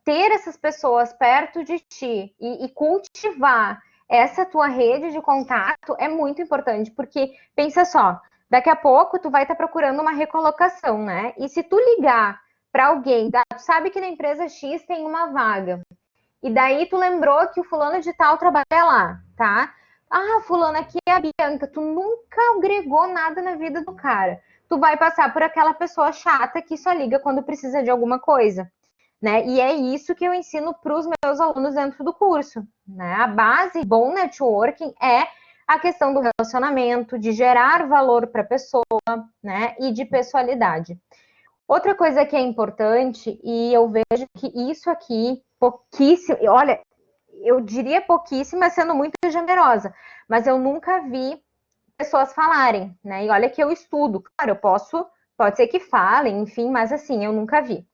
ter essas pessoas perto de ti e cultivar essa tua rede de contato é muito importante, porque pensa só, daqui a pouco tu vai estar procurando uma recolocação, né? E se tu ligar para alguém, tu sabe que na empresa X tem uma vaga, e daí tu lembrou que o fulano de tal trabalha lá, tá? Ah, fulano, aqui é a Bianca, tu nunca agregou nada na vida do cara. Tu vai passar por aquela pessoa chata que só liga quando precisa de alguma coisa, né? E é isso que eu ensino para os meus alunos dentro do curso, né? A base bom networking é a questão do relacionamento, de gerar valor para a pessoa, né? E de pessoalidade. Outra coisa que é importante, e eu vejo que isso aqui, pouquíssimo, olha, eu diria pouquíssima sendo muito generosa, mas eu nunca vi pessoas falarem, né? E olha que eu estudo, claro, pode ser que falem, enfim, mas assim, eu nunca vi.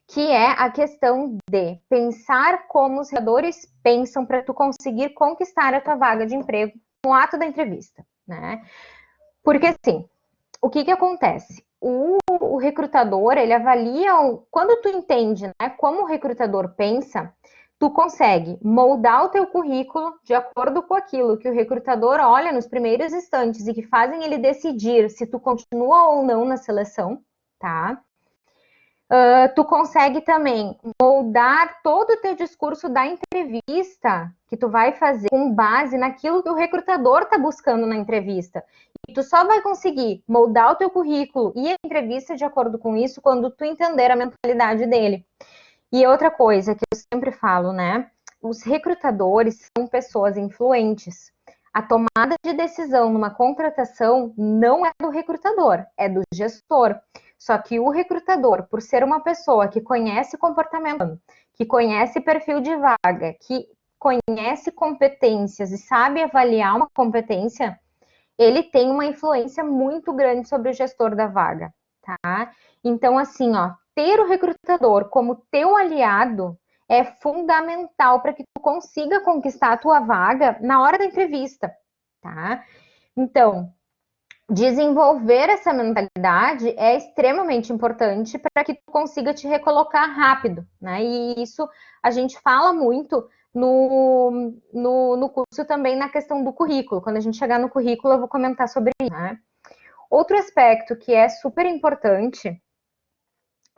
Que é a questão de pensar como os recrutadores pensam para tu conseguir conquistar a tua vaga de emprego no ato da entrevista, né? Porque assim, o que acontece? O recrutador, ele avalia, quando tu entende, né, como o recrutador pensa, tu consegue moldar o teu currículo de acordo com aquilo que o recrutador olha nos primeiros instantes e que fazem ele decidir se tu continua ou não na seleção, tá? Tu consegue também moldar todo o teu discurso da entrevista que tu vai fazer com base naquilo que o recrutador está buscando na entrevista. E tu só vai conseguir moldar o teu currículo e a entrevista de acordo com isso quando tu entender a mentalidade dele. E outra coisa que eu sempre falo, né? Os recrutadores são pessoas influentes. A tomada de decisão numa contratação não é do recrutador, é do gestor. Só que o recrutador, por ser uma pessoa que conhece comportamento, que conhece perfil de vaga, que conhece competências e sabe avaliar uma competência, ele tem uma influência muito grande sobre o gestor da vaga, tá? Então, assim, ó, ter o recrutador como teu aliado é fundamental para que tu consiga conquistar a tua vaga na hora da entrevista, tá? Então, desenvolver essa mentalidade é extremamente importante para que tu consiga te recolocar rápido, né? E isso a gente fala muito no curso também na questão do currículo. Quando a gente chegar no currículo, eu vou comentar sobre isso, né? Outro aspecto que é super importante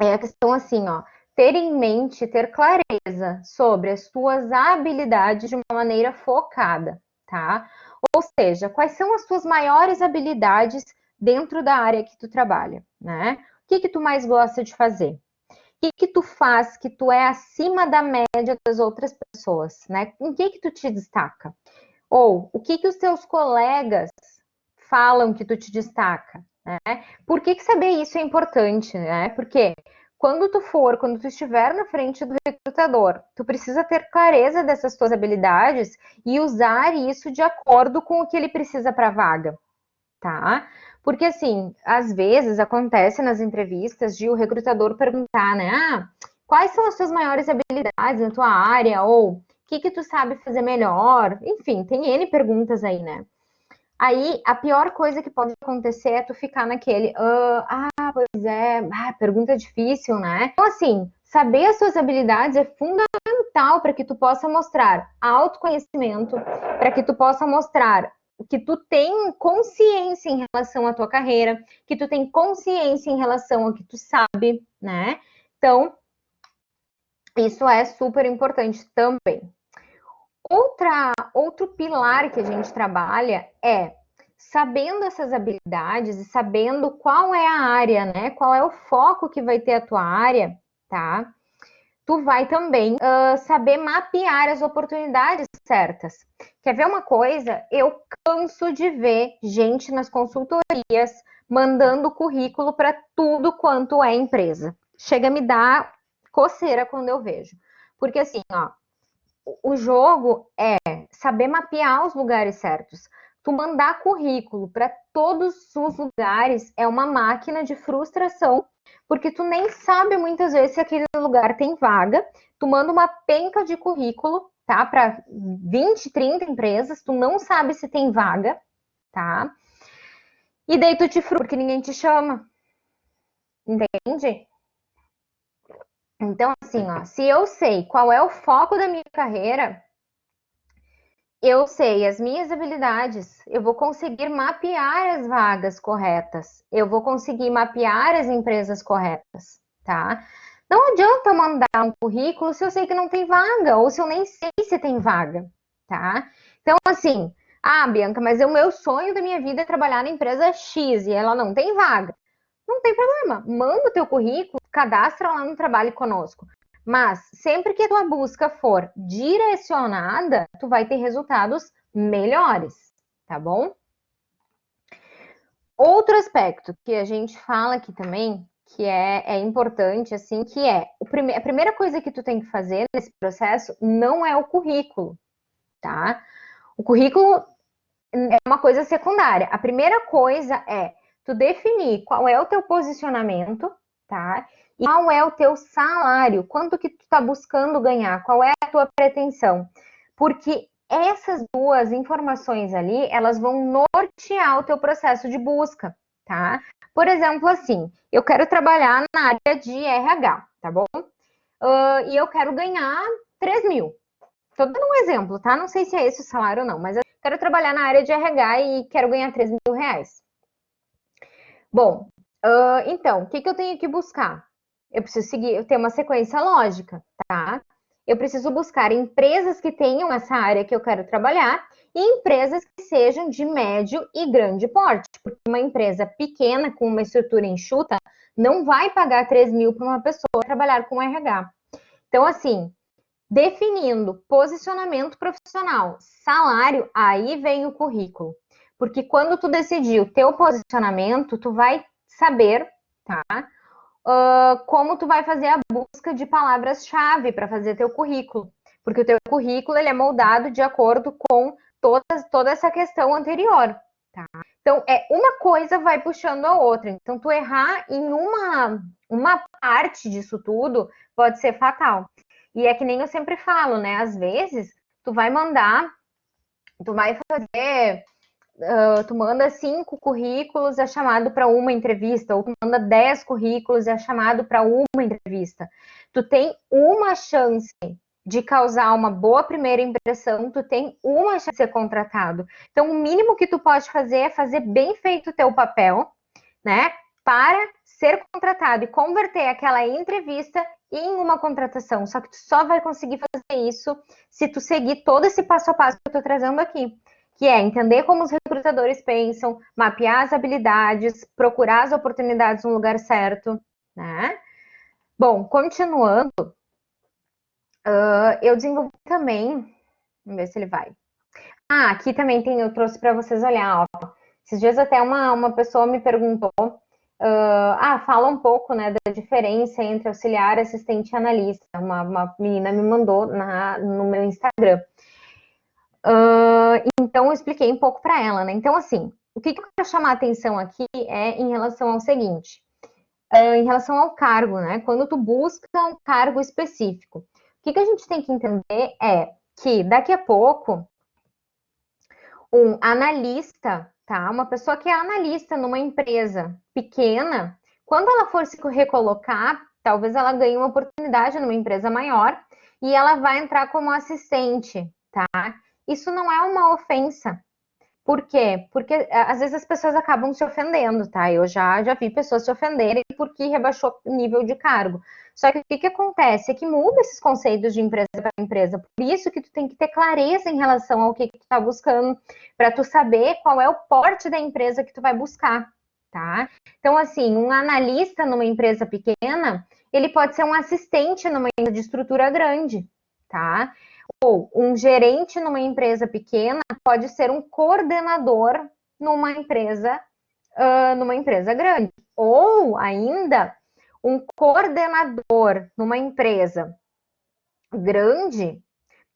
é a questão assim, ó, ter em mente, ter clareza sobre as tuas habilidades de uma maneira focada, tá? Ou seja, quais são as tuas maiores habilidades dentro da área que tu trabalha, né? O que tu mais gosta de fazer? O que tu faz que tu é acima da média das outras pessoas, né? Em que tu te destaca? Ou o que os teus colegas falam que tu te destaca, né? Por que saber isso é importante, né? Porque quando tu estiver na frente do recrutador, tu precisa ter clareza dessas tuas habilidades e usar isso de acordo com o que ele precisa para a vaga, tá? Porque, assim, às vezes acontece nas entrevistas de o recrutador perguntar, né? Ah, quais são as tuas maiores habilidades na tua área? Ou o que tu sabe fazer melhor? Enfim, tem N perguntas aí, né? Aí, a pior coisa que pode acontecer é tu ficar naquele, pois é, pergunta difícil, né? Então, assim, saber as suas habilidades é fundamental para que tu possa mostrar autoconhecimento, para que tu possa mostrar que tu tem consciência em relação à tua carreira, que tu tem consciência em relação ao que tu sabe, né? Então, isso é super importante também. Outro pilar que a gente trabalha é sabendo essas habilidades e sabendo qual é a área, né? Qual é o foco que vai ter a tua área, tá? Tu vai também saber mapear as oportunidades certas. Quer ver uma coisa? Eu canso de ver gente nas consultorias mandando currículo para tudo quanto é empresa. Chega a me dar coceira quando eu vejo. Porque assim, ó, o jogo é saber mapear os lugares certos. Tu mandar currículo para todos os lugares é uma máquina de frustração, porque tu nem sabe muitas vezes se aquele lugar tem vaga. Tu manda uma penca de currículo, tá? Para 20, 30 empresas, tu não sabe se tem vaga, tá? E daí tu te frustra porque ninguém te chama. Entende? Então, assim, ó, se eu sei qual é o foco da minha carreira, eu sei as minhas habilidades, eu vou conseguir mapear as vagas corretas, eu vou conseguir mapear as empresas corretas, tá? Não adianta mandar um currículo se eu sei que não tem vaga, ou se eu nem sei se tem vaga, tá? Então, assim, Bianca, mas o meu sonho da minha vida é trabalhar na empresa X e ela não tem vaga. Não tem problema, manda o teu currículo, cadastra lá no Trabalhe Conosco. Mas sempre que a tua busca for direcionada, tu vai ter resultados melhores, tá bom? Outro aspecto que a gente fala aqui também, que é importante, assim, que é a primeira coisa que tu tem que fazer nesse processo não é o currículo, tá? O currículo é uma coisa secundária. A primeira coisa é tu definir qual é o teu posicionamento, tá? E qual é o teu salário, quanto que tu tá buscando ganhar, qual é a tua pretensão. Porque essas duas informações ali, elas vão nortear o teu processo de busca, tá? Por exemplo, assim, eu quero trabalhar na área de RH, tá bom? E eu quero ganhar 3 mil. Tô dando um exemplo, tá? Não sei se é esse o salário ou não, mas eu quero trabalhar na área de RH e quero ganhar 3 mil reais. Bom, então, o que eu tenho que buscar? Eu preciso seguir, ter uma sequência lógica, tá? Eu preciso buscar empresas que tenham essa área que eu quero trabalhar e empresas que sejam de médio e grande porte, porque uma empresa pequena, com uma estrutura enxuta, não vai pagar 3 mil para uma pessoa trabalhar com RH. Então, assim, definindo posicionamento profissional, salário, aí vem o currículo. Porque quando tu decidir o teu posicionamento, tu vai saber, tá? Como tu vai fazer a busca de palavras-chave para fazer teu currículo. Porque o teu currículo ele é moldado de acordo com toda essa questão anterior, tá? Então, uma coisa vai puxando a outra. Então, tu errar em uma parte disso tudo pode ser fatal. E é que nem eu sempre falo, né? Às vezes, tu vai fazer, tu manda 5 currículos, é chamado para uma entrevista, ou tu manda 10 currículos, é chamado para uma entrevista. Tu tem uma chance de causar uma boa primeira impressão, tu tem uma chance de ser contratado. Então, o mínimo que tu pode fazer é fazer bem feito o teu papel, né? Para ser contratado e converter aquela entrevista em uma contratação. Só que tu só vai conseguir fazer isso se tu seguir todo esse passo a passo que eu tô trazendo aqui, que é entender como os recrutadores pensam, mapear as habilidades, procurar as oportunidades no lugar certo, né? Bom, continuando, eu desenvolvi também, vamos ver se ele vai. Aqui também eu trouxe para vocês olhar, ó. Esses dias até uma pessoa me perguntou, fala um pouco, né, da diferença entre auxiliar, assistente e analista. Uma menina me mandou no meu Instagram. Então, eu expliquei um pouco para ela, né? Então, assim, o que eu quero chamar a atenção aqui é em relação ao seguinte, em relação ao cargo, né? Quando tu busca um cargo específico, o que a gente tem que entender é que daqui a pouco um analista, tá? Uma pessoa que é analista numa empresa pequena, quando ela for se recolocar, talvez ela ganhe uma oportunidade numa empresa maior e ela vai entrar como assistente, tá? Isso não é uma ofensa. Por quê? Porque às vezes as pessoas acabam se ofendendo, tá? Eu já vi pessoas se ofenderem porque rebaixou o nível de cargo. Só que o que acontece? É que muda esses conceitos de empresa para empresa. Por isso que tu tem que ter clareza em relação ao que tu está buscando, para tu saber qual é o porte da empresa que tu vai buscar, tá? Então, assim, um analista numa empresa pequena, ele pode ser um assistente numa empresa de estrutura grande, tá? Ou um gerente numa empresa pequena pode ser um coordenador numa empresa grande. Ou ainda um coordenador numa empresa grande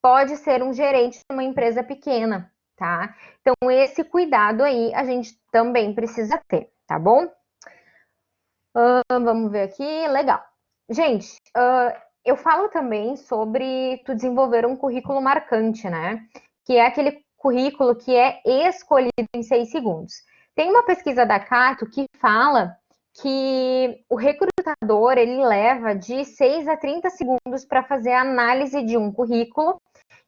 pode ser um gerente numa empresa pequena, tá? Então, esse cuidado aí a gente também precisa ter, tá bom? Vamos ver aqui, legal. Gente, eu falo também sobre tu desenvolver um currículo marcante, né? Que é aquele currículo que é escolhido em 6 segundos. Tem uma pesquisa da Cato que fala que o recrutador, ele leva de 6 a 30 segundos para fazer a análise de um currículo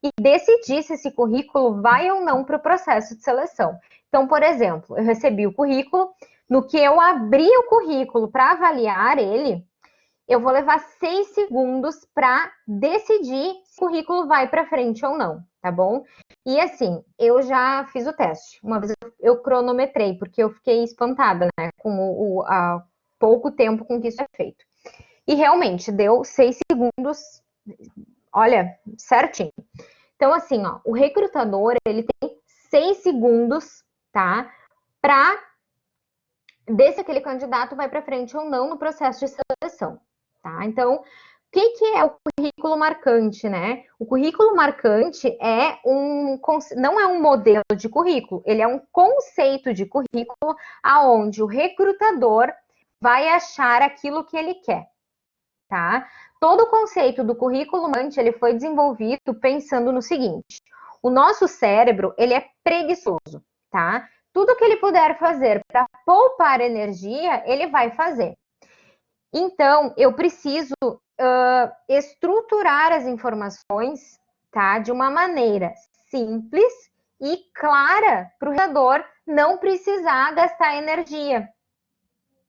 e decidir se esse currículo vai ou não para o processo de seleção. Então, por exemplo, eu recebi o currículo, no que eu abri o currículo para avaliar ele, eu vou levar 6 segundos para decidir se o currículo vai para frente ou não, tá bom? E assim, eu já fiz o teste. Uma vez eu cronometrei, porque eu fiquei espantada, né, com a pouco tempo com que isso é feito. E realmente, deu 6 segundos, olha, certinho. Então, assim, ó, o recrutador, ele tem 6 segundos, tá, para ver se aquele candidato vai para frente ou não no processo de seleção, tá? Então, o que é o currículo marcante, né? O currículo marcante não é um modelo de currículo, ele é um conceito de currículo aonde o recrutador vai achar aquilo que ele quer, tá? Todo o conceito do currículo marcante, ele foi desenvolvido pensando no seguinte: o nosso cérebro, ele é preguiçoso, tá? Tudo que ele puder fazer para poupar energia, ele vai fazer. Então, eu preciso estruturar as informações, tá, de uma maneira simples e clara para o recrutador não precisar gastar energia,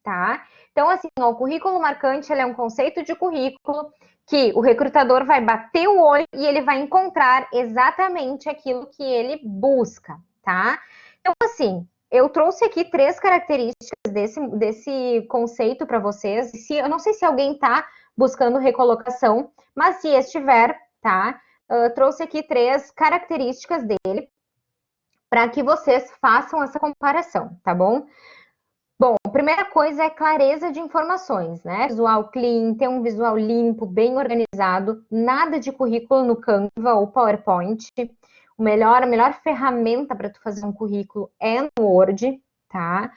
tá? Então, assim, ó, o currículo marcante, ele é um conceito de currículo que o recrutador vai bater o olho e ele vai encontrar exatamente aquilo que ele busca, tá? Então, assim, eu trouxe aqui 3 características desse conceito para vocês. Eu não sei se alguém está buscando recolocação, mas se estiver, tá? Trouxe aqui 3 características dele para que vocês façam essa comparação, tá bom? Bom, a primeira coisa é clareza de informações, né? Visual clean, ter um visual limpo, bem organizado, nada de currículo no Canva ou PowerPoint. A melhor ferramenta para tu fazer um currículo é no Word, tá?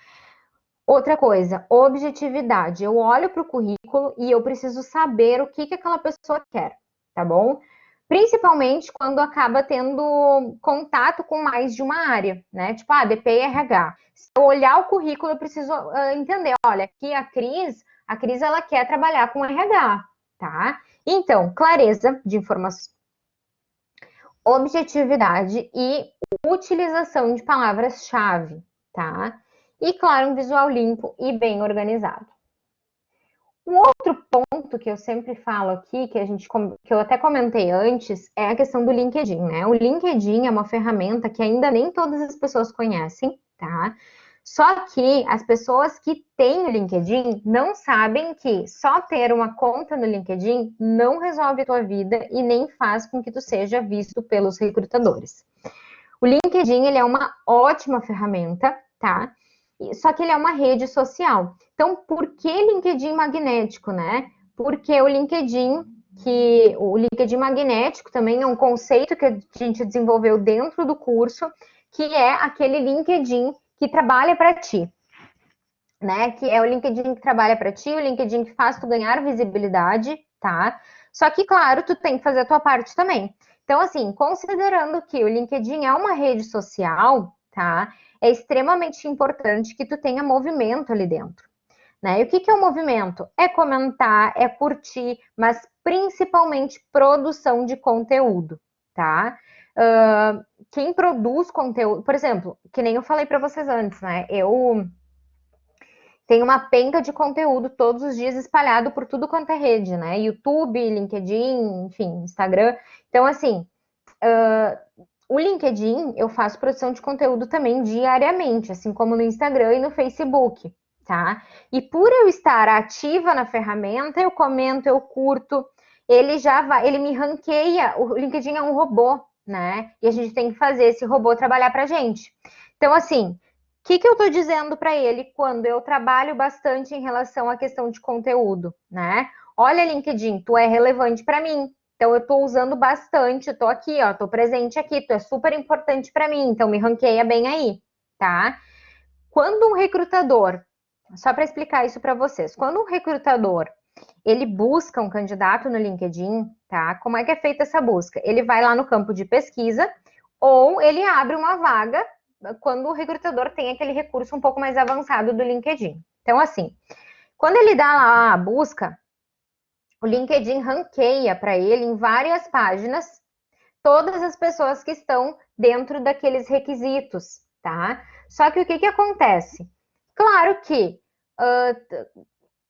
Outra coisa, objetividade. Eu olho para o currículo e eu preciso saber o que aquela pessoa quer, tá bom? Principalmente quando acaba tendo contato com mais de uma área, né? Tipo, DP e RH. Se eu olhar o currículo, eu preciso entender, olha, aqui a Cris, ela quer trabalhar com RH, tá? Então, clareza de informações, objetividade e utilização de palavras-chave, tá? E, claro, um visual limpo e bem organizado. Um outro ponto que eu sempre falo aqui, que eu até comentei antes, é a questão do LinkedIn, né? O LinkedIn é uma ferramenta que ainda nem todas as pessoas conhecem, tá? Só que as pessoas que têm o LinkedIn não sabem que só ter uma conta no LinkedIn não resolve a tua vida e nem faz com que tu seja visto pelos recrutadores. O LinkedIn, ele é uma ótima ferramenta, tá? Só que ele é uma rede social. Então, por que LinkedIn magnético, né? Porque o LinkedIn magnético também é um conceito que a gente desenvolveu dentro do curso, que é aquele LinkedIn que trabalha para ti, né? Que é o LinkedIn que trabalha para ti, o LinkedIn que faz tu ganhar visibilidade, tá? Só que, claro, tu tem que fazer a tua parte também. Então, assim, considerando que o LinkedIn é uma rede social, tá? É extremamente importante que tu tenha movimento ali dentro, né? E o que é o movimento? É comentar, é curtir, mas principalmente produção de conteúdo, tá? Quem produz conteúdo, por exemplo, que nem eu falei para vocês antes, né? Eu tenho uma penca de conteúdo todos os dias espalhado por tudo quanto é rede, né? YouTube, LinkedIn, enfim, Instagram. Então, assim, o LinkedIn eu faço produção de conteúdo também diariamente, assim como no Instagram e no Facebook, tá? E por eu estar ativa na ferramenta, eu comento, eu curto, ele me ranqueia. O LinkedIn é um robô, né? E a gente tem que fazer esse robô trabalhar pra gente. Então, assim, o que eu estou dizendo para ele quando eu trabalho bastante em relação à questão de conteúdo, né? Olha, LinkedIn, tu é relevante para mim. Então, eu estou usando bastante, estou aqui, ó, estou presente aqui, tu é super importante para mim, então me ranqueia bem aí, tá? Quando um recrutador, só para explicar isso para vocês, quando um recrutador ele busca um candidato no LinkedIn, tá? Como é que é feita essa busca? Ele vai lá no campo de pesquisa ou ele abre uma vaga quando o recrutador tem aquele recurso um pouco mais avançado do LinkedIn. Então, assim, quando ele dá lá a busca, o LinkedIn ranqueia para ele em várias páginas todas as pessoas que estão dentro daqueles requisitos, tá? Só que o que acontece? Claro que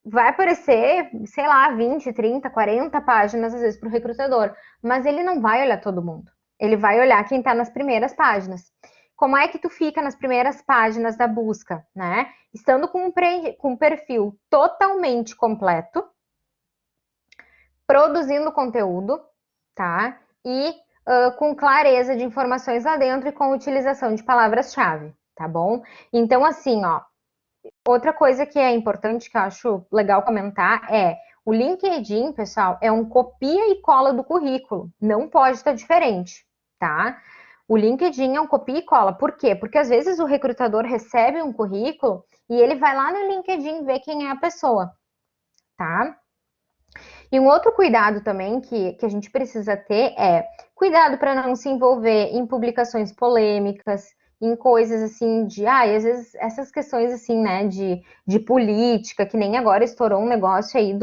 vai aparecer, sei lá, 20, 30, 40 páginas às vezes para o recrutador, mas ele não vai olhar todo mundo. Ele vai olhar quem está nas primeiras páginas. Como é que tu fica nas primeiras páginas da busca, né? Estando com um perfil totalmente completo, produzindo conteúdo, tá? E com clareza de informações lá dentro e com utilização de palavras-chave, tá bom? Então, assim, ó, outra coisa que é importante, que eu acho legal comentar, é o LinkedIn, pessoal, é um copia e cola do currículo. Não pode estar diferente, tá? O LinkedIn é um copia e cola. Por quê? Porque às vezes o recrutador recebe um currículo e ele vai lá no LinkedIn ver quem é a pessoa, tá? E um outro cuidado também que a gente precisa ter é cuidado para não se envolver em publicações polêmicas, em coisas assim de, às vezes essas questões assim, né, de política, que nem agora estourou um negócio aí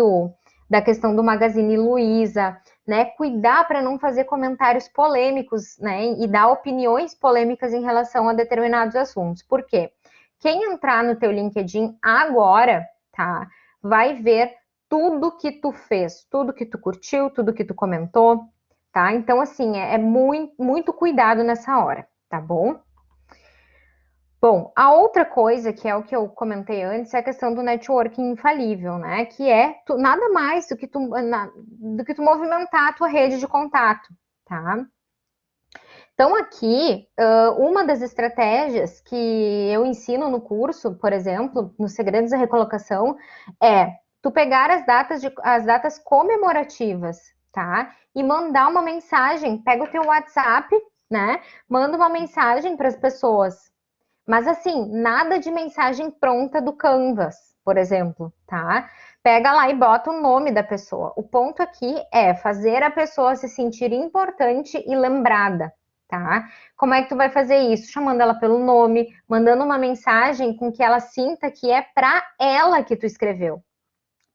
da questão do Magazine Luiza, né, cuidar para não fazer comentários polêmicos, né, e dar opiniões polêmicas em relação a determinados assuntos. Por quê? Quem entrar no teu LinkedIn agora, tá, vai ver tudo que tu fez, tudo que tu curtiu, tudo que tu comentou, tá? Então, assim, é muito, muito cuidado nessa hora, tá bom? Bom, a outra coisa, que é o que eu comentei antes, é a questão do networking infalível, né? Que é nada mais do que tu movimentar a tua rede de contato, tá? Então, aqui, uma das estratégias que eu ensino no curso, por exemplo, nos Segredos da Recolocação, é tu pegar as datas comemorativas, tá? E mandar uma mensagem, pega o teu WhatsApp, né? Manda uma mensagem para as pessoas. Mas assim, nada de mensagem pronta do Canvas, por exemplo, tá? Pega lá e bota o nome da pessoa. O ponto aqui é fazer a pessoa se sentir importante e lembrada, tá? Como é que tu vai fazer isso? Chamando ela pelo nome, mandando uma mensagem com que ela sinta que é para ela que tu escreveu,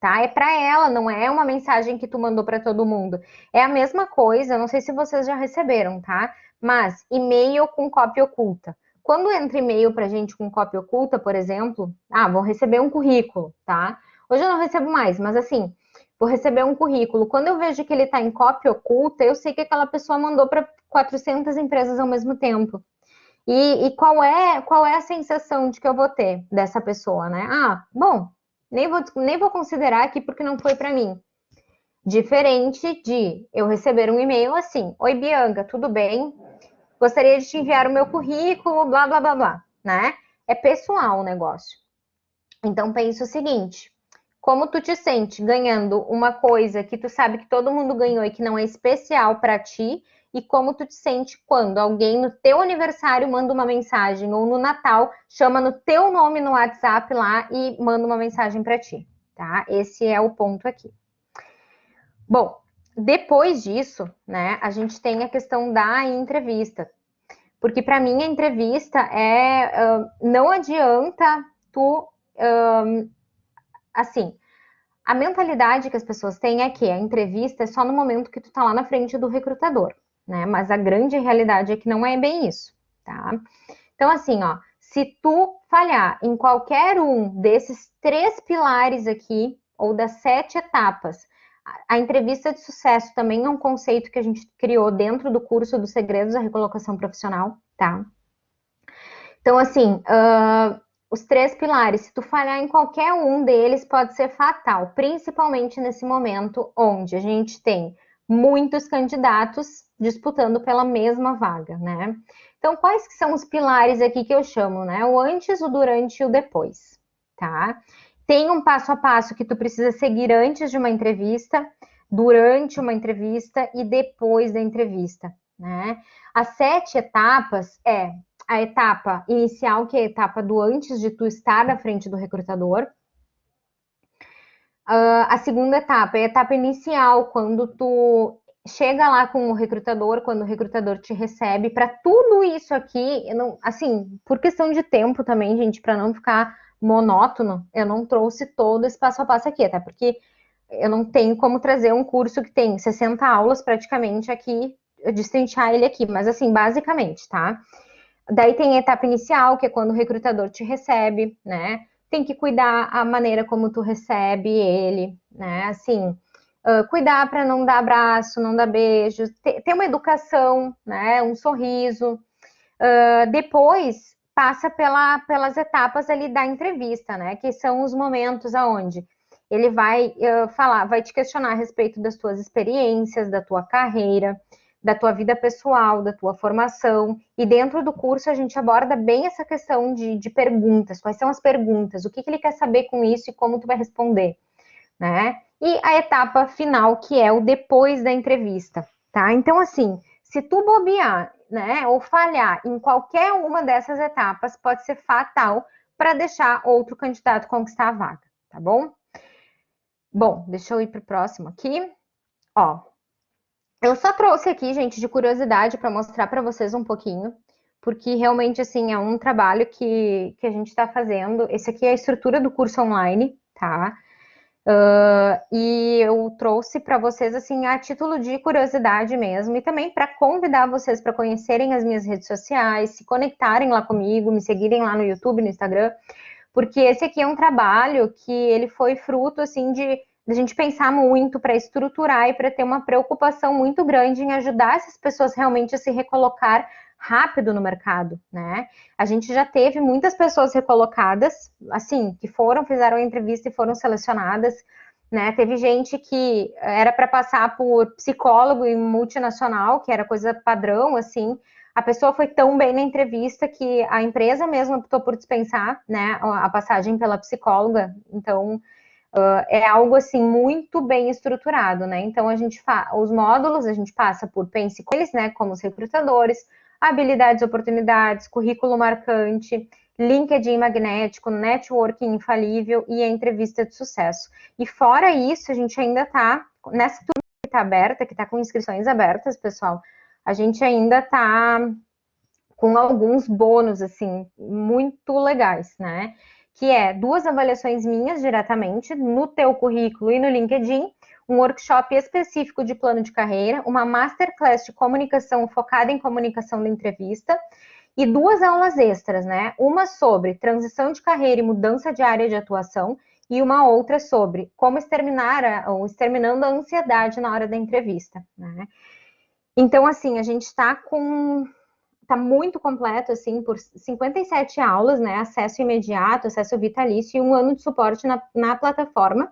tá? É para ela, não é uma mensagem que tu mandou para todo mundo. É a mesma coisa, não sei se vocês já receberam, tá? Mas e-mail com cópia oculta. Quando entra e-mail para gente com cópia oculta, por exemplo, vou receber um currículo, tá? Hoje eu não recebo mais, mas assim, vou receber um currículo. Quando eu vejo que ele está em cópia oculta, eu sei que aquela pessoa mandou para 400 empresas ao mesmo tempo. E qual é a sensação de que eu vou ter dessa pessoa, né? Bom, nem vou considerar aqui porque não foi para mim. Diferente de eu receber um e-mail assim: Oi, Bianca, tudo bem? Gostaria de te enviar o meu currículo, blá, blá, blá, blá, né? É pessoal o negócio. Então, pensa o seguinte: como tu te sente ganhando uma coisa que tu sabe que todo mundo ganhou e que não é especial para ti, e como tu te sente quando alguém no teu aniversário manda uma mensagem, ou no Natal chama no teu nome no WhatsApp lá e manda uma mensagem para ti, tá? Esse é o ponto aqui. Bom, Depois disso, né, a gente tem a questão da entrevista. Porque para mim a entrevista não adianta tu, assim, a mentalidade que as pessoas têm é que a entrevista é só no momento que tu tá lá na frente do recrutador, né? Mas a grande realidade é que não é bem isso, tá? Então, assim, ó, se tu falhar em qualquer um desses 3 pilares aqui, ou das 7 etapas, a entrevista de sucesso também é um conceito que a gente criou dentro do curso dos Segredos da Recolocação Profissional, tá? Então, assim, os 3 pilares, se tu falhar em qualquer um deles, pode ser fatal, principalmente nesse momento onde a gente tem muitos candidatos disputando pela mesma vaga, né? Então, quais que são os pilares aqui que eu chamo, né? O antes, o durante e o depois, tá? Tem um passo a passo que tu precisa seguir antes de uma entrevista, durante uma entrevista e depois da entrevista, né? As 7 etapas a etapa inicial, que é a etapa do antes de tu estar na frente do recrutador. A segunda etapa é a etapa inicial, quando tu chega lá com o recrutador, quando o recrutador te recebe. Para tudo isso aqui, assim, por questão de tempo também, gente, para não ficar monótono, eu não trouxe todo esse passo a passo aqui, até porque eu não tenho como trazer um curso que tem 60 aulas praticamente aqui, destrinchar ele aqui, mas assim, basicamente, tá? Daí tem a etapa inicial, que é quando o recrutador te recebe, né? Tem que cuidar a maneira como tu recebe ele, né? Assim, cuidar para não dar abraço, não dar beijos, ter uma educação, né? Um sorriso. Depois passa pelas etapas ali da entrevista, né? Que são os momentos aonde ele vai vai te questionar a respeito das tuas experiências, da tua carreira, da tua vida pessoal, da tua formação. E dentro do curso a gente aborda bem essa questão de perguntas. Quais são as perguntas? O que ele quer saber com isso e como tu vai responder, né? E a etapa final, que é o depois da entrevista, tá? Então, assim, se tu bobear, né, ou falhar em qualquer uma dessas etapas, pode ser fatal para deixar outro candidato conquistar a vaga, tá bom? Bom, deixa eu ir para o próximo aqui. Ó, eu só trouxe aqui, gente, de curiosidade para mostrar para vocês um pouquinho, porque realmente, assim, é um trabalho que a gente está fazendo. Esse aqui é a estrutura do curso online, tá? E eu trouxe para vocês, assim, a título de curiosidade mesmo, e também para convidar vocês para conhecerem as minhas redes sociais, se conectarem lá comigo, me seguirem lá no YouTube, no Instagram, porque esse aqui é um trabalho que ele foi fruto, assim, de a gente pensar muito para estruturar e para ter uma preocupação muito grande em ajudar essas pessoas realmente a se recolocar rápido no mercado, né? A gente já teve muitas pessoas recolocadas, assim, que fizeram a entrevista e foram selecionadas, né? Teve gente que era para passar por psicólogo em multinacional, que era coisa padrão, assim. A pessoa foi tão bem na entrevista que a empresa mesmo optou por dispensar, né, a passagem pela psicóloga. Então, é algo assim muito bem estruturado, né? Então os módulos a gente passa por pense com eles, né? Como os recrutadores, habilidades, oportunidades, currículo marcante, LinkedIn magnético, networking infalível e a entrevista de sucesso. E fora isso, a gente ainda está nessa turma que está aberta, que está com inscrições abertas, pessoal. A gente ainda está com alguns bônus assim muito legais, né? Que é 2 avaliações minhas diretamente no teu currículo e no LinkedIn, um workshop específico de plano de carreira, uma masterclass de comunicação focada em comunicação da entrevista e 2 aulas extras, né? Uma sobre transição de carreira e mudança de área de atuação e uma outra sobre como exterminando a ansiedade na hora da entrevista, né? Então, assim, a gente está muito completo, assim, por 57 aulas, né? Acesso imediato, acesso vitalício e 1 ano de suporte na plataforma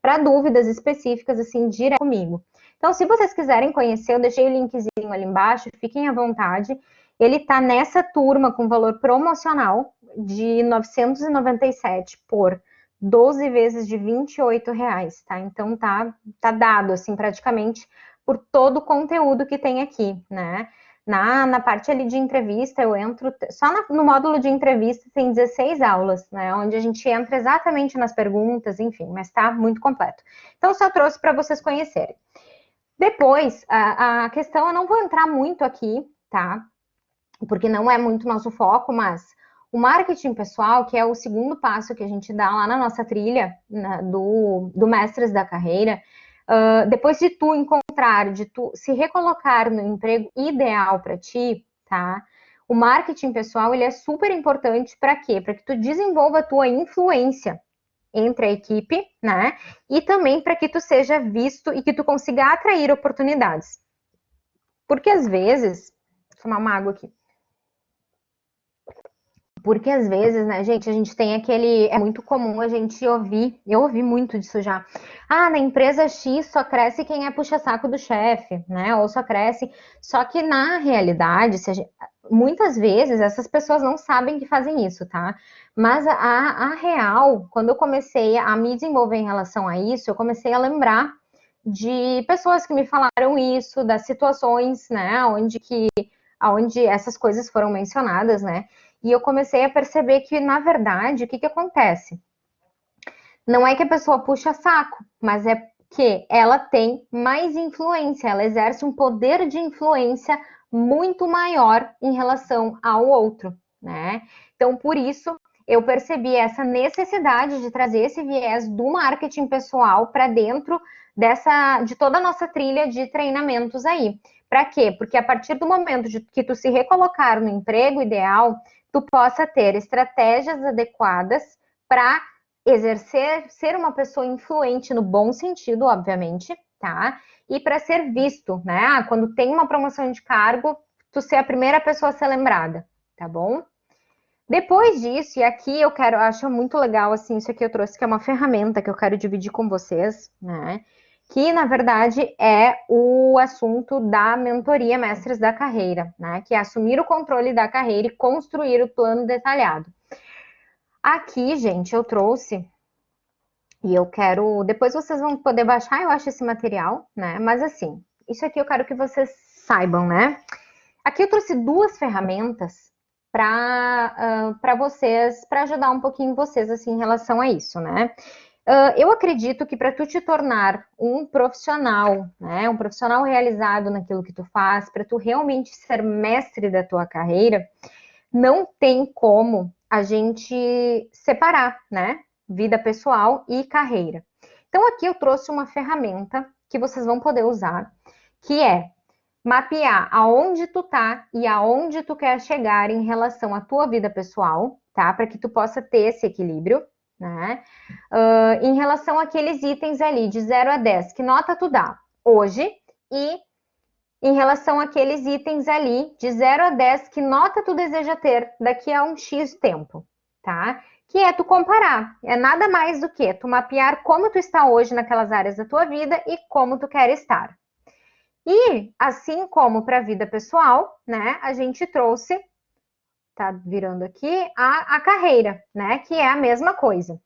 para dúvidas específicas, assim, direto comigo. Então, se vocês quiserem conhecer, eu deixei o linkzinho ali embaixo, fiquem à vontade. Ele tá nessa turma com valor promocional de 997 por 12 vezes de R$ 28, tá? Então, tá dado, assim, praticamente por todo o conteúdo que tem aqui, né? Na parte ali de entrevista, eu entro, só no módulo de entrevista tem 16 aulas, né, onde a gente entra exatamente nas perguntas, enfim, mas tá muito completo. Então, só trouxe para vocês conhecerem. Depois, a questão, eu não vou entrar muito aqui, tá? Porque não é muito nosso foco, mas o marketing pessoal, que é o segundo passo que a gente dá lá na nossa trilha do Mestres da Carreira, depois de tu encontrar, de tu se recolocar no emprego ideal para ti, tá? O marketing pessoal, ele é super importante para quê? Para que tu desenvolva a tua influência entre a equipe, né? E também para que tu seja visto e que tu consiga atrair oportunidades. Porque às vezes, vou tomar uma água aqui. Porque às vezes, né, gente, a gente tem aquele. É muito comum a gente ouvir, eu ouvi muito disso já. Ah, na empresa X só cresce quem é puxa-saco do chefe, né? Ou só cresce. Só que na realidade, muitas vezes essas pessoas não sabem que fazem isso, tá? Mas a real, quando eu comecei a me desenvolver em relação a isso, eu comecei a lembrar de pessoas que me falaram isso, das situações, né, onde essas coisas foram mencionadas, né? E eu comecei a perceber que, na verdade, o que acontece? Não é que a pessoa puxa saco, mas é que ela tem mais influência, ela exerce um poder de influência muito maior em relação ao outro, né? Então, por isso, eu percebi essa necessidade de trazer esse viés do marketing pessoal para dentro de toda a nossa trilha de treinamentos aí. Para quê? Porque a partir do momento que tu se recolocar no emprego ideal, tu possa ter estratégias adequadas para ser uma pessoa influente no bom sentido, obviamente, tá? E para ser visto, né? Quando tem uma promoção de cargo, tu ser a primeira pessoa a ser lembrada, tá bom? Depois disso, e aqui acho muito legal, assim, isso aqui eu trouxe, que é uma ferramenta que eu quero dividir com vocês, né? Que, na verdade, é o assunto da mentoria Mestres da Carreira, né? Que é assumir o controle da carreira e construir o plano detalhado. Aqui, gente, eu trouxe, e eu quero... Depois vocês vão poder baixar, eu acho, esse material, né? Mas, assim, isso aqui eu quero que vocês saibam, né? Aqui eu trouxe duas ferramentas para vocês, para ajudar um pouquinho vocês, assim, em relação a isso, né? Eu acredito que para tu te tornar um profissional, né, um profissional realizado naquilo que tu faz, para tu realmente ser mestre da tua carreira, não tem como a gente separar, né, vida pessoal e carreira. Então aqui eu trouxe uma ferramenta que vocês vão poder usar, que é mapear aonde tu tá e aonde tu quer chegar em relação à tua vida pessoal, tá? Para que tu possa ter esse equilíbrio, né? Em relação àqueles itens ali de 0 a 10, que nota tu dá hoje? E em relação àqueles itens ali de 0 a 10, que nota tu deseja ter daqui a um X tempo, tá? Que é tu comparar, é nada mais do que tu mapear como tu está hoje naquelas áreas da tua vida e como tu quer estar. E, assim como para a vida pessoal, né, a gente trouxe, tá virando aqui, a carreira, né, que é a mesma coisa.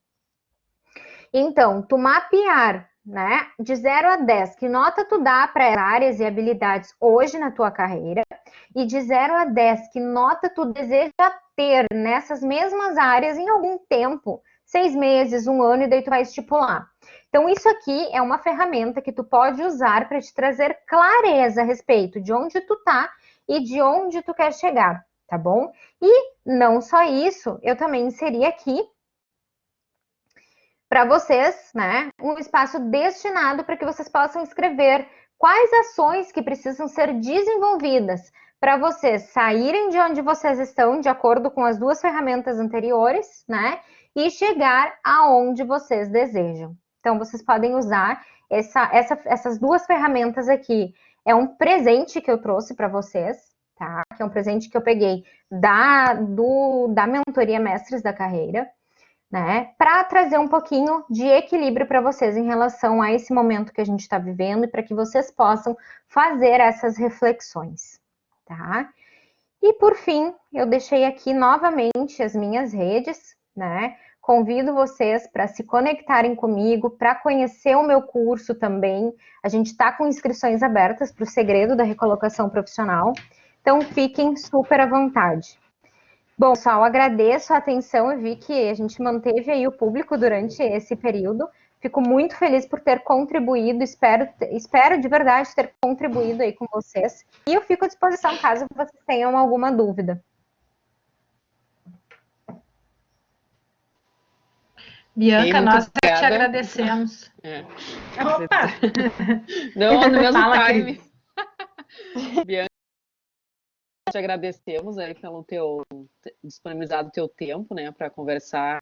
Então, tu mapear, né, de 0 a 10, que nota tu dá para áreas e habilidades hoje na tua carreira, e de 0 a 10, que nota tu deseja ter nessas mesmas áreas em algum tempo, 6 meses, 1 ano, e daí tu vai estipular. Então, isso aqui é uma ferramenta que tu pode usar para te trazer clareza a respeito de onde tu tá e de onde tu quer chegar, tá bom? E não só isso, eu também inseri aqui para vocês, né, um espaço destinado para que vocês possam escrever quais ações que precisam ser desenvolvidas para vocês saírem de onde vocês estão, de acordo com as duas ferramentas anteriores, né, e chegar aonde vocês desejam. Então, vocês podem usar essas duas ferramentas aqui. É um presente que eu trouxe para vocês, tá? Que é um presente que eu peguei da mentoria Mestres da Carreira, né? Para trazer um pouquinho de equilíbrio para vocês em relação a esse momento que a gente está vivendo e para que vocês possam fazer essas reflexões, tá? E por fim, eu deixei aqui novamente as minhas redes, né? Convido vocês para se conectarem comigo, para conhecer o meu curso também. A gente está com inscrições abertas para o Segredo da Recolocação Profissional. Então, fiquem super à vontade. Bom, pessoal, agradeço a atenção. Eu vi que a gente manteve aí o público durante esse período. Fico muito feliz por ter contribuído, espero de verdade ter contribuído aí com vocês. E eu fico à disposição caso vocês tenham alguma dúvida. Bianca, Muito nós te obrigada. agradecemos. Opa! Não, no mesmo Fala, time. Cris. Bianca, te agradecemos aí pelo disponibilizado teu tempo, né, para conversar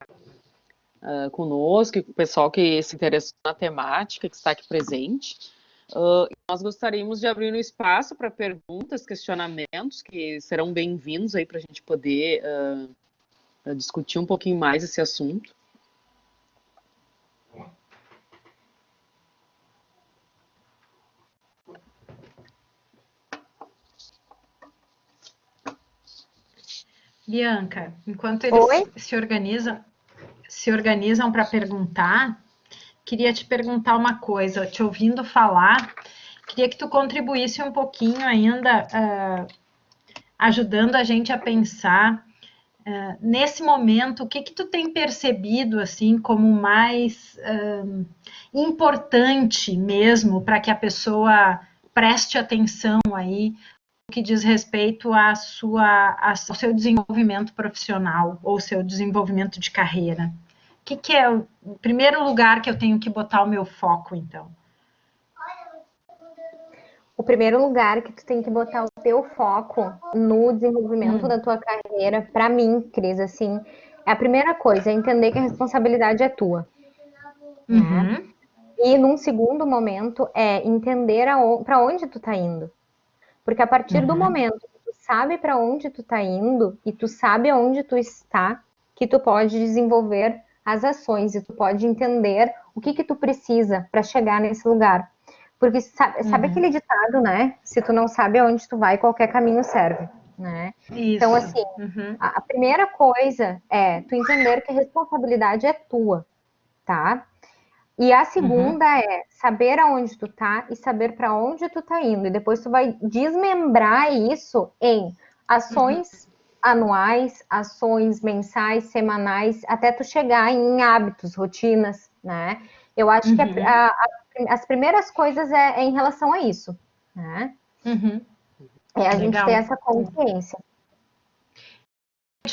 conosco e com o pessoal que se interessou na temática, que está aqui presente. Nós gostaríamos de abrir um espaço para perguntas, questionamentos, que serão bem-vindos aí para a gente poder discutir um pouquinho mais esse assunto. Bianca, enquanto eles se organizam para perguntar, queria te perguntar uma coisa, te ouvindo falar, queria que tu contribuísse um pouquinho ainda, ajudando a gente a pensar, nesse momento, o que tu tem percebido, assim, como mais importante mesmo, para que a pessoa preste atenção aí, que diz respeito ao seu desenvolvimento profissional ou seu desenvolvimento de carreira? O que é o primeiro lugar que eu tenho que botar o meu foco, então? O primeiro lugar que tu tem que botar o teu foco no desenvolvimento da tua carreira, para mim, Cris, assim, é a primeira coisa, é entender que a responsabilidade é tua. Né? E num segundo momento é entender para onde tu tá indo. Porque a partir do momento que tu sabe para onde tu tá indo e tu sabe onde tu está, que tu pode desenvolver as ações e tu pode entender o que tu precisa para chegar nesse lugar. Porque sabe aquele ditado, né? Se tu não sabe aonde tu vai, qualquer caminho serve, né? Isso. Então, assim, a primeira coisa é tu entender que a responsabilidade é tua, tá? E a segunda é saber aonde tu tá e saber para onde tu tá indo. E depois tu vai desmembrar isso em ações anuais, ações mensais, semanais, até tu chegar em hábitos, rotinas, né? Eu acho que as primeiras coisas é em relação a isso, né? É a gente ter essa consciência.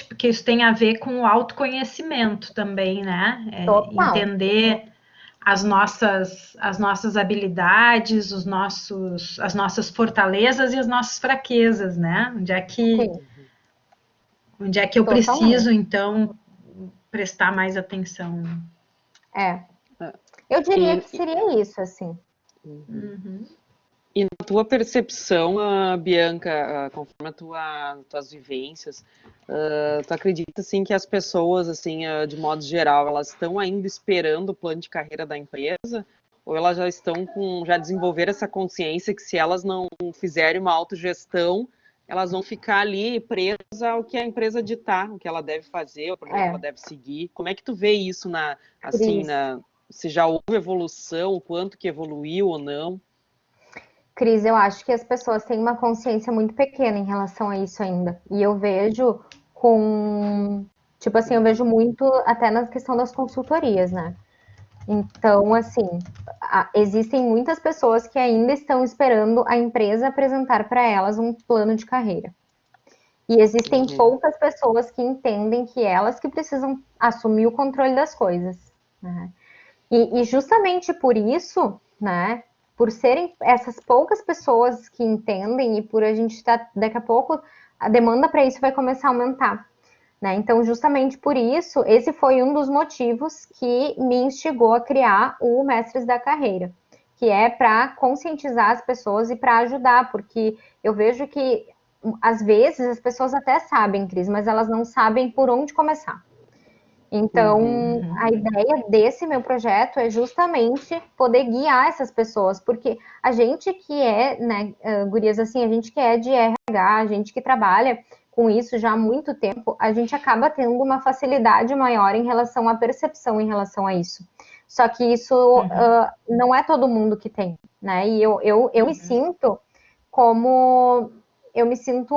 Porque isso tem a ver com o autoconhecimento também, né? Entender as nossas habilidades, as nossas fortalezas e as nossas fraquezas, né? Onde é que eu preciso, então, prestar mais atenção? Eu diria que seria isso, assim. E na tua percepção, Bianca, conforme tuas vivências, tu acredita assim que as pessoas, assim, de modo geral, elas estão ainda esperando o plano de carreira da empresa? Ou elas já desenvolveram essa consciência que se elas não fizerem uma autogestão, elas vão ficar ali presas ao que a empresa ditar, o que ela deve fazer, o projeto que ela deve seguir? Como é que tu vê isso se já houve evolução, o quanto que evoluiu ou não? Cris, eu acho que as pessoas têm uma consciência muito pequena em relação a isso ainda. E eu vejo eu vejo muito até na questão das consultorias, né? Então, assim, existem muitas pessoas que ainda estão esperando a empresa apresentar para elas um plano de carreira. E existem poucas pessoas que entendem que elas que precisam assumir o controle das coisas, né? E justamente por isso, né? Por serem essas poucas pessoas que entendem e por a gente estar, daqui a pouco, a demanda para isso vai começar a aumentar, né? Então, justamente por isso, esse foi um dos motivos que me instigou a criar o Mestres da Carreira, que é para conscientizar as pessoas e para ajudar, porque eu vejo que, às vezes, as pessoas até sabem, Cris, mas elas não sabem por onde começar. Então, a ideia desse meu projeto é justamente poder guiar essas pessoas, porque a gente que é, né, gurias, assim, a gente que é de RH, a gente que trabalha com isso já há muito tempo, a gente acaba tendo uma facilidade maior em relação à percepção em relação a isso. Só que isso não é todo mundo que tem, né? E eu me sinto como... Eu me sinto,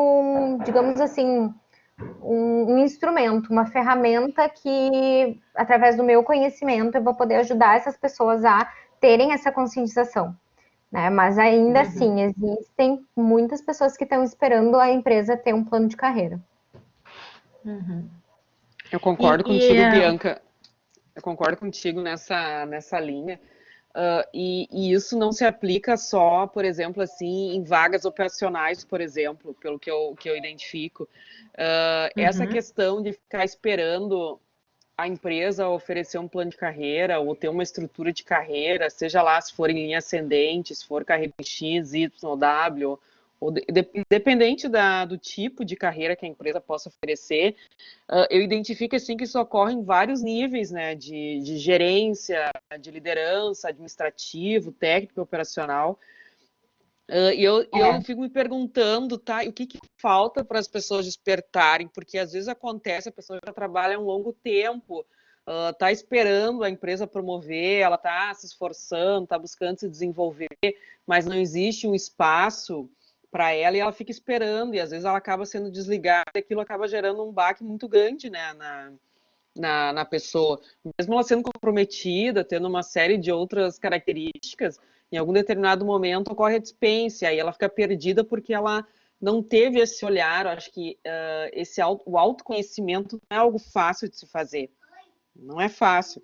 digamos assim... um instrumento, uma ferramenta que, através do meu conhecimento, eu vou poder ajudar essas pessoas a terem essa conscientização, né? Mas ainda assim, existem muitas pessoas que estão esperando a empresa ter um plano de carreira. Eu concordo contigo, Bianca. Eu concordo contigo nessa linha. E isso não se aplica só, por exemplo, assim, em vagas operacionais, por exemplo, pelo que eu identifico. Essa questão de ficar esperando a empresa oferecer um plano de carreira ou ter uma estrutura de carreira, seja lá se for em linha ascendente, se for carreira em X, Y, W, ou dependente do tipo de carreira que a empresa possa oferecer, eu identifico assim que isso ocorre em vários níveis, né, de gerência, de liderança, administrativo, técnico e operacional. E eu fico me perguntando, tá, o que falta para as pessoas despertarem, porque às vezes acontece, a pessoa já trabalha um longo tempo, tá esperando a empresa promover, ela tá se esforçando, tá buscando se desenvolver, mas não existe um espaço para ela e ela fica esperando, e às vezes ela acaba sendo desligada e aquilo acaba gerando um baque muito grande, né, na pessoa. Mesmo ela sendo comprometida, tendo uma série de outras características, em algum determinado momento ocorre a dispensa, aí ela fica perdida porque ela não teve esse olhar. Eu acho que o autoconhecimento não é algo fácil de se fazer. Não é fácil.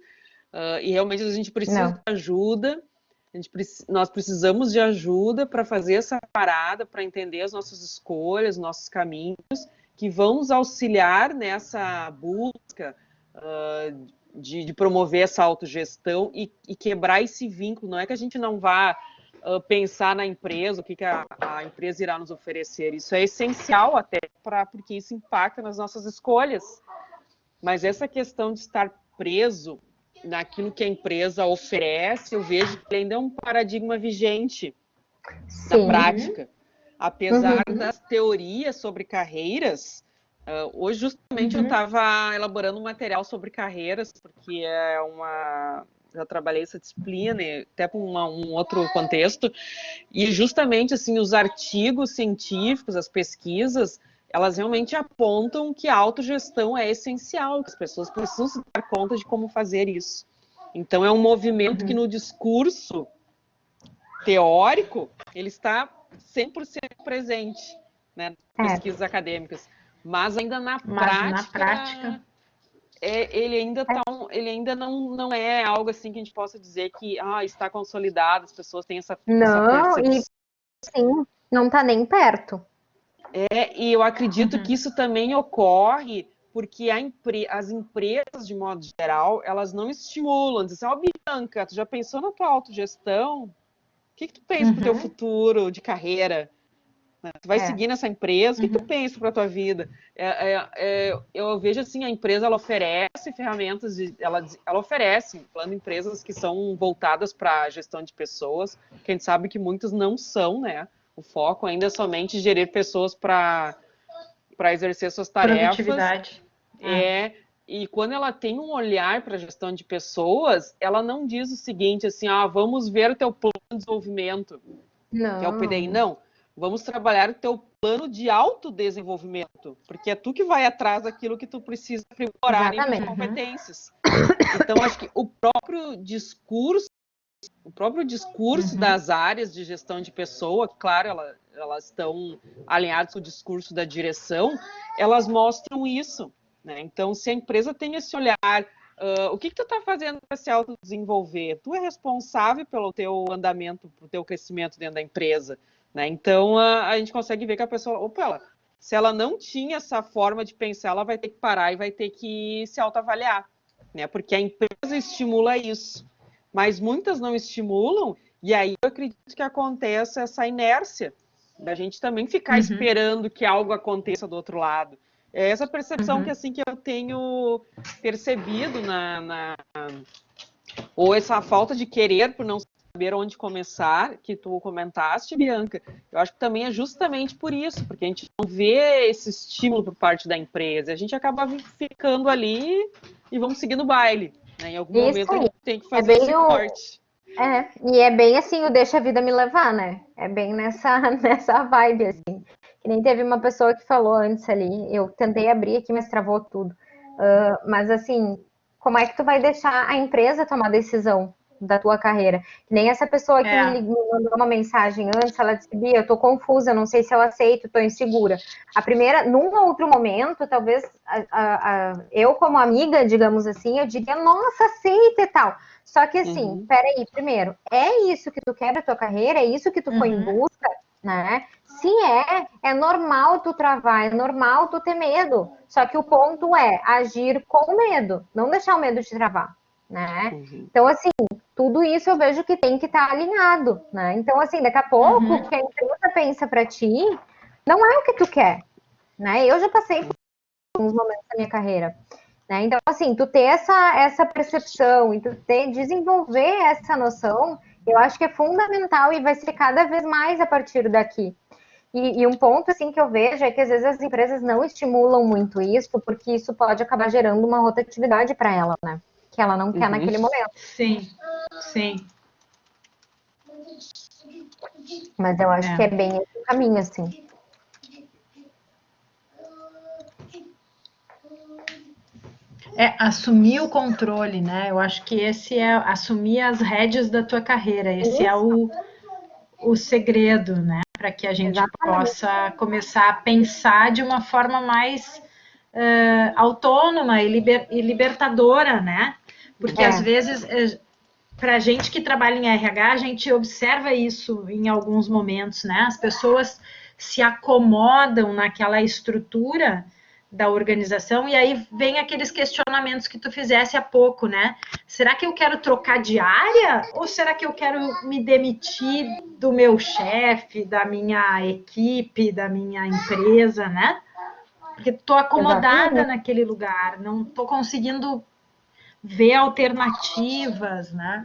E realmente a gente precisa de ajuda, nós precisamos de ajuda para fazer essa parada, para entender as nossas escolhas, nossos caminhos, que vão nos auxiliar nessa busca de promover essa autogestão e quebrar esse vínculo. Não é que a gente não vá pensar na empresa, o que a empresa irá nos oferecer. Isso é essencial até porque isso impacta nas nossas escolhas. Mas essa questão de estar preso naquilo que a empresa oferece, eu vejo que ainda é um paradigma vigente na prática. Apesar das teorias sobre carreiras, hoje justamente eu estava elaborando um material sobre carreiras, porque já trabalhei essa disciplina, até para um outro contexto, e justamente assim, os artigos científicos, as pesquisas, elas realmente apontam que a autogestão é essencial, que as pessoas precisam se dar conta de como fazer isso. Então é um movimento que no discurso teórico, ele está 100% presente, né, nas pesquisas acadêmicas, mas ainda na prática ele ainda não é algo assim que a gente possa dizer que está consolidado, as pessoas têm essa percepção. E sim, não está nem perto. E eu acredito que isso também ocorre porque as empresas, de modo geral, elas não estimulam, dizem assim, Bianca, tu já pensou na tua autogestão? O que tu pensa para o teu futuro de carreira? Tu vai seguir nessa empresa? O que tu pensa para a tua vida? Eu vejo assim, a empresa ela oferece ferramentas, ela oferece, falando em empresas que são voltadas para a gestão de pessoas, que a gente sabe que muitas não são, né? O foco ainda é somente gerir pessoas para exercer suas tarefas. Produtividade. E quando ela tem um olhar para a gestão de pessoas, ela não diz o seguinte, assim, vamos ver o teu plano de desenvolvimento, não. que é o PDI. Não, vamos trabalhar o teu plano de autodesenvolvimento, porque é tu que vai atrás daquilo que tu precisa aprimorar em tuas competências. Então, acho que o próprio discurso das áreas de gestão de pessoa, claro, elas estão alinhadas com o discurso da direção, elas mostram isso, né? Então, se a empresa tem esse olhar, o que tu está fazendo para se autodesenvolver? Tu é responsável pelo teu andamento, pelo teu crescimento dentro da empresa, né? Então, a gente consegue ver que a pessoa, se ela não tinha essa forma de pensar, ela vai ter que parar e vai ter que se autoavaliar, né? Porque a empresa estimula isso. Mas muitas não estimulam, e aí eu acredito que acontece essa inércia, da gente também ficar esperando que algo aconteça do outro lado. É essa percepção que, assim, que eu tenho percebido ou essa falta de querer por não saber onde começar, que tu comentaste, Bianca, eu acho que também é justamente por isso, porque a gente não vê esse estímulo por parte da empresa, a gente acaba ficando ali e vamos seguindo o baile. Em algum momento a gente tem que fazer esse corte. E é bem assim, o deixa a vida me levar, né? É bem nessa vibe, assim. Que nem teve uma pessoa que falou antes ali, eu tentei abrir aqui, mas travou tudo. Mas assim, como é que tu vai deixar a empresa tomar decisão da tua carreira? Que nem essa pessoa que me mandou uma mensagem antes, ela disse, Bia, eu tô confusa, não sei se eu aceito, tô insegura. A primeira, num outro momento, talvez eu como amiga, digamos assim, eu diria, nossa, aceita e tal. Só que assim, peraí, primeiro, é isso que tu quer da tua carreira? É isso que tu foi em busca? Né? Se é normal tu travar, é normal tu ter medo. Só que o ponto é agir com medo, não deixar o medo te travar, né? Então, assim, tudo isso eu vejo que tem que estar alinhado, né? Então, assim, daqui a pouco, o que a empresa pensa para ti não é o que tu quer, né? Eu já passei por alguns momentos da minha carreira, né? Então, assim, tu ter essa percepção e tu desenvolver essa noção, eu acho que é fundamental e vai ser cada vez mais a partir daqui. E um ponto, assim, que eu vejo é que às vezes as empresas não estimulam muito isso, porque isso pode acabar gerando uma rotatividade para ela, né? Que ela não quer naquele momento. Sim, sim. Mas eu acho que é bem esse caminho, assim. Assumir o controle, né? Eu acho que esse é assumir as rédeas da tua carreira. Esse é o segredo, né? Para que a gente possa começar a pensar de uma forma mais autônoma e libertadora, né? Porque às vezes, para a gente que trabalha em RH, a gente observa isso em alguns momentos, né? As pessoas se acomodam naquela estrutura da organização, e aí vem aqueles questionamentos que tu fizesse há pouco, né? Será que eu quero trocar de área? Ou será que eu quero me demitir do meu chefe, da minha equipe, da minha empresa, né? Porque estou acomodada naquele lugar, não estou conseguindo ver alternativas, né?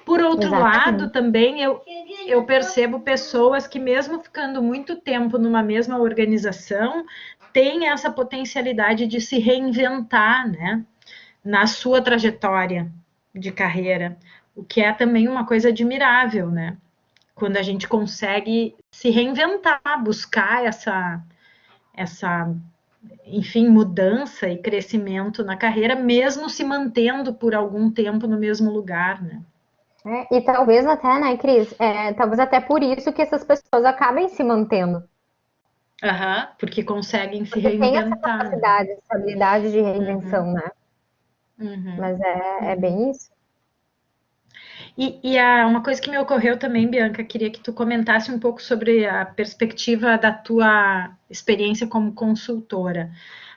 Por outro lado, também eu percebo pessoas que, mesmo ficando muito tempo numa mesma organização, têm essa potencialidade de se reinventar, né? Na sua trajetória de carreira, o que é também uma coisa admirável, né? Quando a gente consegue se reinventar, buscar essa enfim, mudança e crescimento na carreira, mesmo se mantendo por algum tempo no mesmo lugar, né? E talvez até, né, Cris? Talvez até por isso que essas pessoas acabem se mantendo. Porque conseguem se Porque tem essa reinventar, capacidade, essa habilidade de reinvenção, né? Mas é bem isso. E uma coisa que me ocorreu também, Bianca, queria que tu comentasse um pouco sobre a perspectiva da tua experiência como consultora.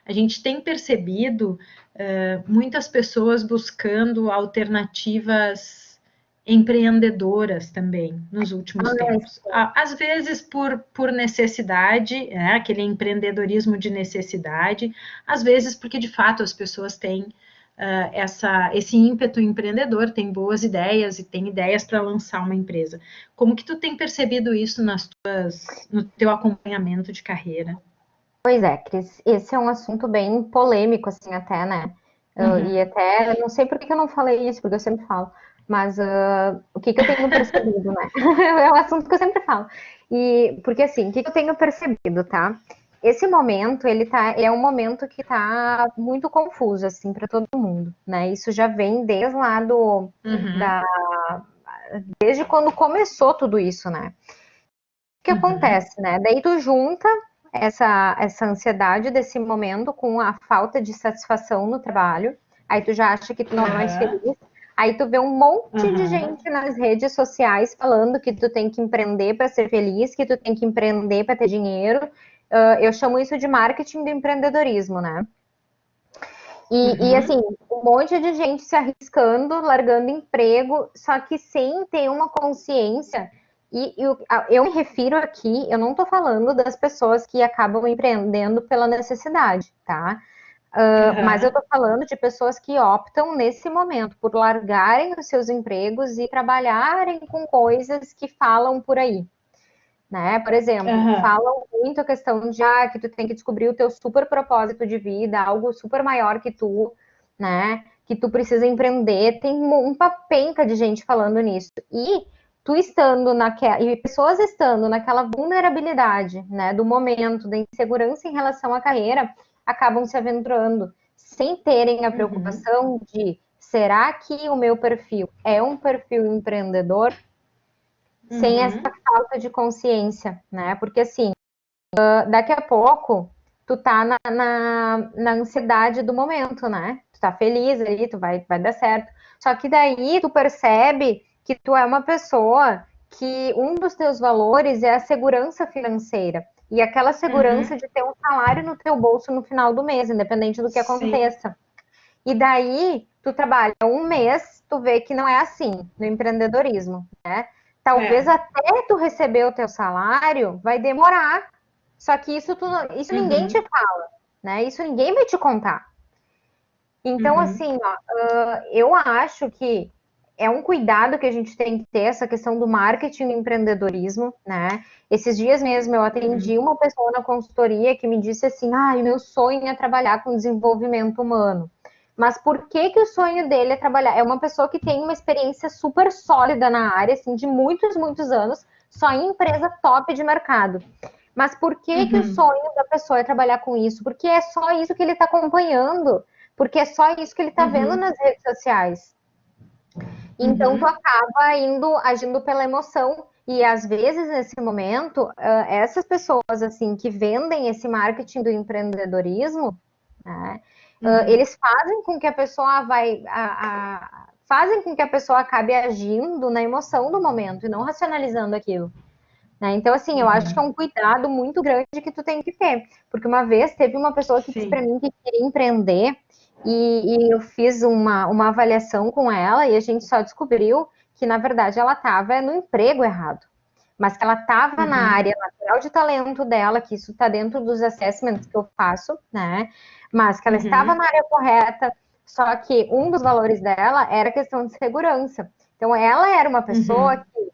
A gente tem percebido muitas pessoas buscando alternativas empreendedoras também nos últimos tempos. Às vezes por necessidade, aquele empreendedorismo de necessidade, às vezes porque de fato as pessoas têm esse ímpeto empreendedor, tem boas ideias e tem ideias para lançar uma empresa. Como que tu tem percebido isso no teu acompanhamento de carreira? Pois é, Cris, esse é um assunto bem polêmico, assim, até, né? E até, não sei por que eu não falei isso, porque eu sempre falo, mas o que eu tenho percebido, né? É um assunto que eu sempre falo. E, porque assim, o que eu tenho percebido, tá? Esse momento, ele é um momento que tá muito confuso, assim, para todo mundo, né? Isso já vem desde lá desde quando começou tudo isso, né? O que acontece, né? Daí tu junta essa ansiedade desse momento com a falta de satisfação no trabalho, aí tu já acha que tu não é mais feliz, aí tu vê um monte de gente nas redes sociais falando que tu tem que empreender para ser feliz, que tu tem que empreender para ter dinheiro. Eu chamo isso de marketing do empreendedorismo, né? E assim, um monte de gente se arriscando, largando emprego, só que sem ter uma consciência. E eu me refiro aqui, eu não estou falando das pessoas que acabam empreendendo pela necessidade, tá? Mas eu estou falando de pessoas que optam nesse momento por largarem os seus empregos e trabalharem com coisas que falam por aí. Né? Por exemplo, falam muito a questão de que tu tem que descobrir o teu super propósito de vida, algo super maior que tu, né? Que tu precisa empreender. Tem uma penca de gente falando nisso. E tu estando naquela, e pessoas estando naquela vulnerabilidade, né, do momento, da insegurança em relação à carreira, acabam se aventurando sem terem a preocupação de, será que o meu perfil é um perfil empreendedor? Sem essa falta de consciência, né? Porque assim, daqui a pouco, tu tá na ansiedade do momento, né? Tu tá feliz ali, tu vai dar certo. Só que daí tu percebe que tu é uma pessoa que um dos teus valores é a segurança financeira. E aquela segurança de ter um salário no teu bolso no final do mês, independente do que aconteça. E daí, tu trabalha um mês, tu vê que não é assim no empreendedorismo, né? Talvez até tu receber o teu salário, vai demorar. Só que isso ninguém te fala, né? Isso ninguém vai te contar. Então, assim, ó, eu acho que é um cuidado que a gente tem que ter, essa questão do marketing e empreendedorismo, né? Esses dias mesmo eu atendi uma pessoa na consultoria que me disse assim, meu sonho é trabalhar com desenvolvimento humano. Mas por que o sonho dele é trabalhar? É uma pessoa que tem uma experiência super sólida na área, assim, de muitos, muitos anos, só em empresa top de mercado. Mas por que o sonho da pessoa é trabalhar com isso? Porque é só isso que ele está acompanhando. Porque é só isso que ele está vendo nas redes sociais. Então, tu acaba agindo pela emoção. E, às vezes, nesse momento, essas pessoas, assim, que vendem esse marketing do empreendedorismo, né, eles fazem com que a pessoa fazem com que a pessoa acabe agindo na emoção do momento e não racionalizando aquilo. Né? Então, assim, eu acho que é um cuidado muito grande que tu tem que ter. Porque uma vez teve uma pessoa que disse para mim que queria empreender e eu fiz uma avaliação com ela e a gente só descobriu que, na verdade, ela estava no emprego errado. Mas que ela estava na área natural de talento dela, que isso está dentro dos assessments que eu faço, né? Mas que ela estava na área correta, só que um dos valores dela era a questão de segurança. Então, ela era uma pessoa que,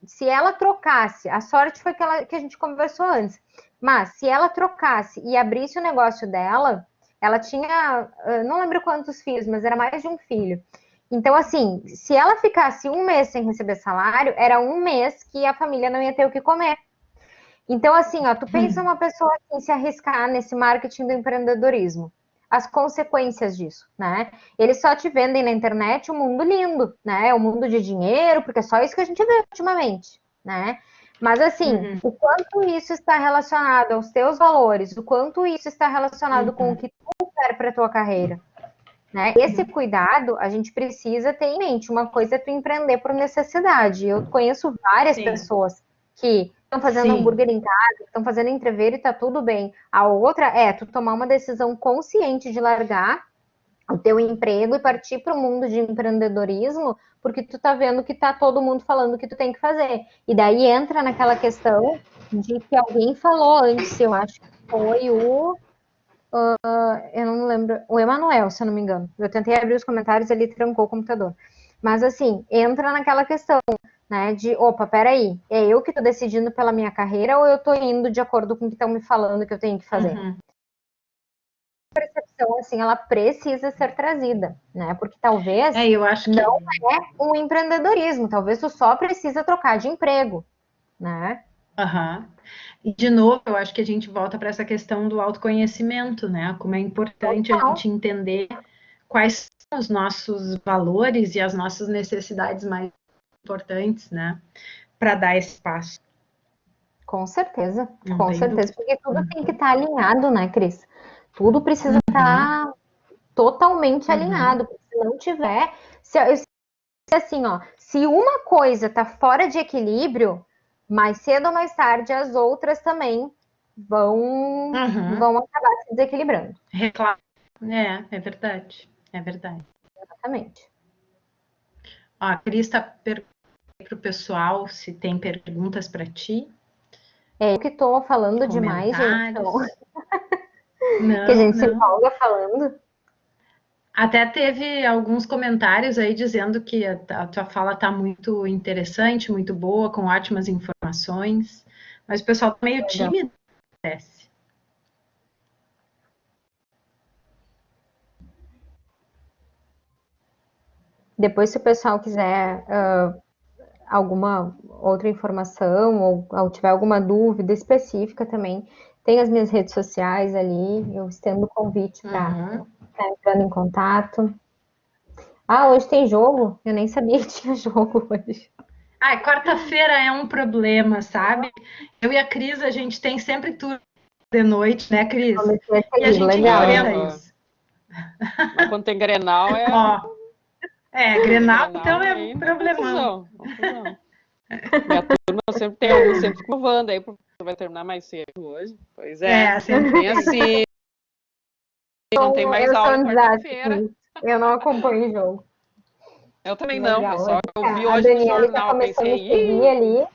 se ela trocasse, a sorte foi que a gente conversou antes, mas se ela trocasse e abrisse o negócio dela, ela tinha, não lembro quantos filhos, mas era mais de um filho. Então, assim, se ela ficasse um mês sem receber salário, era um mês que a família não ia ter o que comer. Então, assim, ó, tu pensa uma pessoa assim, se arriscar nesse marketing do empreendedorismo, as consequências disso, né? Eles só te vendem na internet um mundo lindo, né? Um mundo de dinheiro, porque é só isso que a gente vê ultimamente, né? Mas, assim, o quanto isso está relacionado aos teus valores, o quanto isso está relacionado com o que tu quer para a tua carreira, né? Esse cuidado a gente precisa ter em mente. Uma coisa é tu empreender por necessidade. Eu conheço várias pessoas que estão fazendo hambúrguer em casa, estão fazendo entreveiro e tá tudo bem. A outra é tu tomar uma decisão consciente de largar o teu emprego e partir para o mundo de empreendedorismo, porque tu tá vendo que tá todo mundo falando que tu tem que fazer. E daí entra naquela questão de que alguém falou antes, eu acho que foi eu não lembro, o Emanuel, se eu não me engano. Eu tentei abrir os comentários, ele trancou o computador. Mas assim, entra naquela questão, né, de, opa, peraí, é eu que tô decidindo pela minha carreira ou eu tô indo de acordo com o que estão me falando que eu tenho que fazer? A percepção, assim, ela precisa ser trazida, né, porque talvez eu acho que não é um empreendedorismo, talvez tu só precisa trocar de emprego, né? E, de novo, eu acho que a gente volta para essa questão do autoconhecimento, né? Como é importante a gente entender quais são os nossos valores e as nossas necessidades mais importantes, né? Para dar esse passo. Com certeza, Não com tem certeza, dúvida. porque tudo tem que estar alinhado, né, Cris? Tudo precisa estar totalmente alinhado. Se não tiver, assim, ó, se uma coisa tá fora de equilíbrio, mais cedo ou mais tarde as outras também vão acabar se desequilibrando. Reclamo. É verdade. É verdade. Exatamente. Ó, a Cris está perguntando para o pessoal se tem perguntas para ti. É eu que estou falando demais, gente. Então... Não, que a gente se empolga falando. Até teve alguns comentários aí dizendo que a tua fala está muito interessante, muito boa, com ótimas informações, mas o pessoal está meio tímido, parece. Depois, se o pessoal quiser alguma outra informação ou tiver alguma dúvida específica também, tem as minhas redes sociais ali, eu estendo o convite para estar entrando em contato. Ah, hoje tem jogo? Eu nem sabia que tinha jogo hoje. Ai, quarta-feira é um problema, sabe? Eu e a Cris, a gente tem sempre turno de noite, né, Cris? E a gente legal. enfrenta isso. Mas quando tem Grenal Ó, Grenal, Grenal então é aí um não é problemão. confusão. Minha turma sempre tem algum, sempre fica voando aí, porque vai terminar mais cedo hoje. Pois é, Sempre tem assim, não tem mais Eu sou aula um desastre, quarta-feira. eu não acompanho o jogo. Eu também não, Legal, foi só legal. eu vi A hoje no Daniela tá jornal, começando a pensei, seguir ali.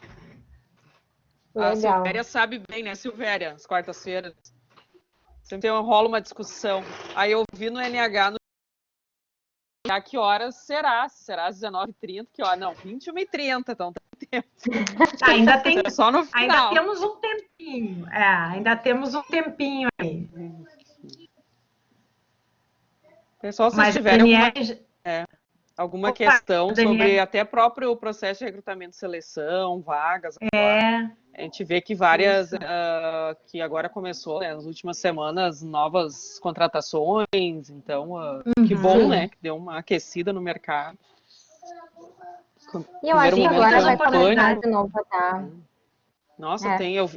a Legal. Silvéria sabe bem, né, Silvéria, as quartas-feiras. Sempre rola uma discussão. Aí eu vi no NH, a que horas será? Será às 19h30? Que hora? Não, 21h30, então tem tempo. Ainda tem, só no final. ainda temos um tempinho. Ainda temos um tempinho aí. Pessoal, se Mas tiverem alguma Opa, questão Daniele. sobre até próprio processo de recrutamento e seleção, vagas, agora, a gente vê que várias, que agora começou, né, nas últimas semanas, novas contratações, então, que bom, né, que deu uma aquecida no mercado. E eu acho que agora vai começar de novo, tá? Nossa,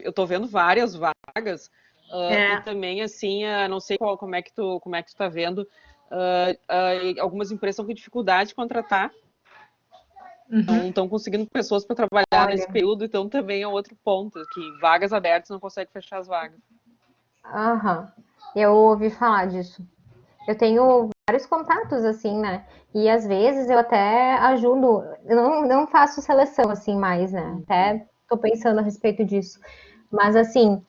eu tô vendo várias vagas, e também, assim, não sei como é que tu tá vendo, algumas empresas estão com dificuldade de contratar, não estão conseguindo pessoas para trabalhar nesse período, então também é outro ponto, que vagas abertas não conseguem fechar as vagas. Eu ouvi falar disso. Eu tenho vários contatos, assim, né? E às vezes eu até ajudo, eu não faço seleção assim mais, né? Até tô pensando a respeito disso. Mas assim,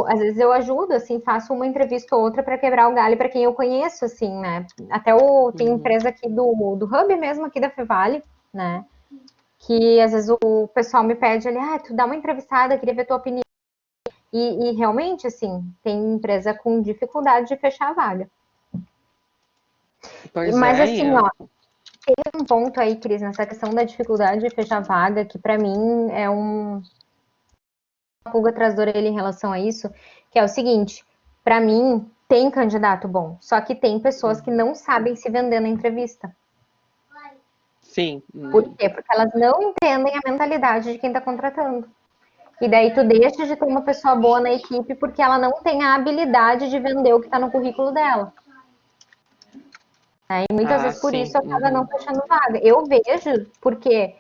às vezes eu ajudo, assim, faço uma entrevista ou outra para quebrar o galho para quem eu conheço, assim, né? Até tem empresa aqui do Hub mesmo, aqui da Fevale, né? Que às vezes o pessoal me pede ali, tu dá uma entrevistada, queria ver tua opinião. E realmente, assim, tem empresa com dificuldade de fechar a vaga. Mas assim, ó, tem um ponto aí, Cris, nessa questão da dificuldade de fechar a vaga, que para mim é uma pulga atrás da orelha em relação a isso, que é o seguinte, para mim tem candidato bom, só que tem pessoas que não sabem se vender na entrevista. Sim. Por quê? Porque elas não entendem a mentalidade de quem está contratando. E daí tu deixa de ter uma pessoa boa na equipe porque ela não tem a habilidade de vender o que está no currículo dela. E muitas vezes por isso acaba não fechando vaga. Eu vejo porque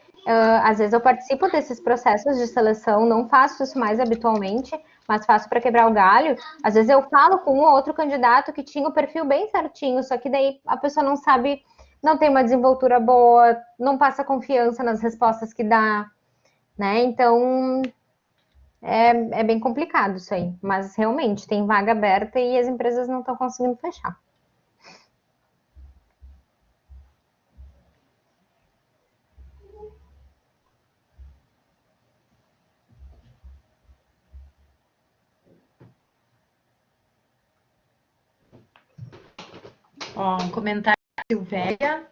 às vezes eu participo desses processos de seleção, não faço isso mais habitualmente, mas faço para quebrar o galho. Às vezes eu falo com um ou outro candidato que tinha o perfil bem certinho, só que daí a pessoa não sabe, não tem uma desenvoltura boa, não passa confiança nas respostas que dá, né? Então é bem complicado isso aí, mas realmente tem vaga aberta e as empresas não estão conseguindo fechar. Um comentário da Silvéria.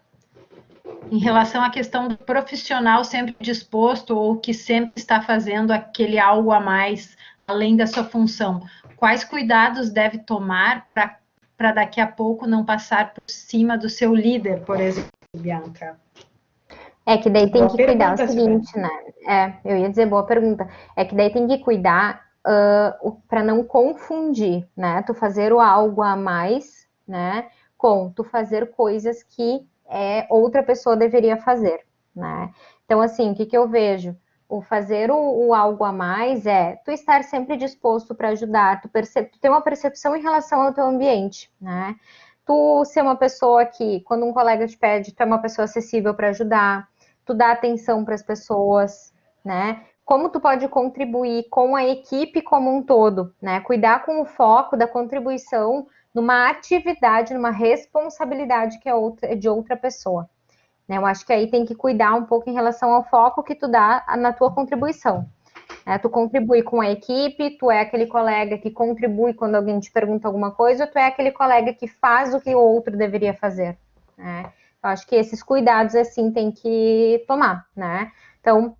Em relação à questão do profissional sempre disposto ou que sempre está fazendo aquele algo a mais, além da sua função, quais cuidados deve tomar para daqui a pouco não passar por cima do seu líder, por exemplo, Bianca? Que daí tem que cuidar o seguinte, né? Eu ia dizer, boa pergunta. É que daí tem que cuidar para não confundir, né? Tu fazer o algo a mais, né? Com tu fazer coisas que outra pessoa deveria fazer, né? Então, assim, o que eu vejo? O fazer o algo a mais é tu estar sempre disposto para ajudar, tu ter uma percepção em relação ao teu ambiente, né? Tu ser uma pessoa que, quando um colega te pede, tu é uma pessoa acessível para ajudar, tu dá atenção para as pessoas, né? Como tu pode contribuir com a equipe como um todo, né? Cuidar com o foco da contribuição numa atividade, numa responsabilidade que é de outra pessoa. Né? Eu acho que aí tem que cuidar um pouco em relação ao foco que tu dá na tua contribuição. Tu contribui com a equipe, tu é aquele colega que contribui quando alguém te pergunta alguma coisa, ou tu é aquele colega que faz o que o outro deveria fazer, né? Eu acho que esses cuidados, assim, tem que tomar, né? Então,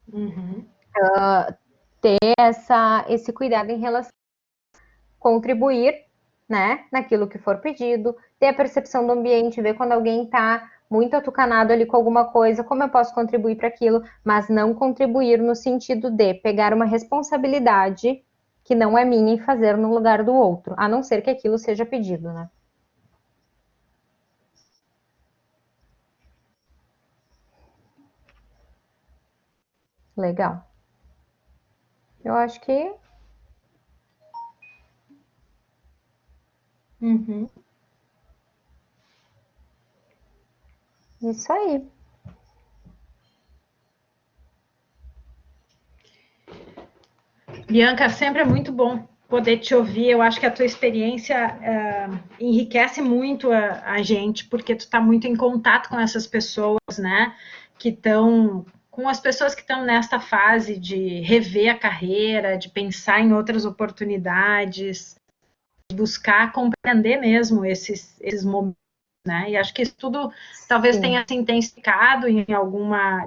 ter esse cuidado em relação a contribuir, né, naquilo que for pedido, ter a percepção do ambiente, ver quando alguém está muito atucanado ali com alguma coisa, como eu posso contribuir para aquilo, mas não contribuir no sentido de pegar uma responsabilidade que não é minha e fazer no lugar do outro, a não ser que aquilo seja pedido, né? Legal. Eu acho que isso aí. Bianca, sempre é muito bom poder te ouvir. Eu acho que a tua experiência enriquece muito a gente, porque tu está muito em contato com essas pessoas, né? Que estão com as pessoas que estão nesta fase de rever a carreira, de pensar em outras oportunidades, de buscar compreender mesmo esses momentos, né? E acho que isso tudo talvez tenha se intensificado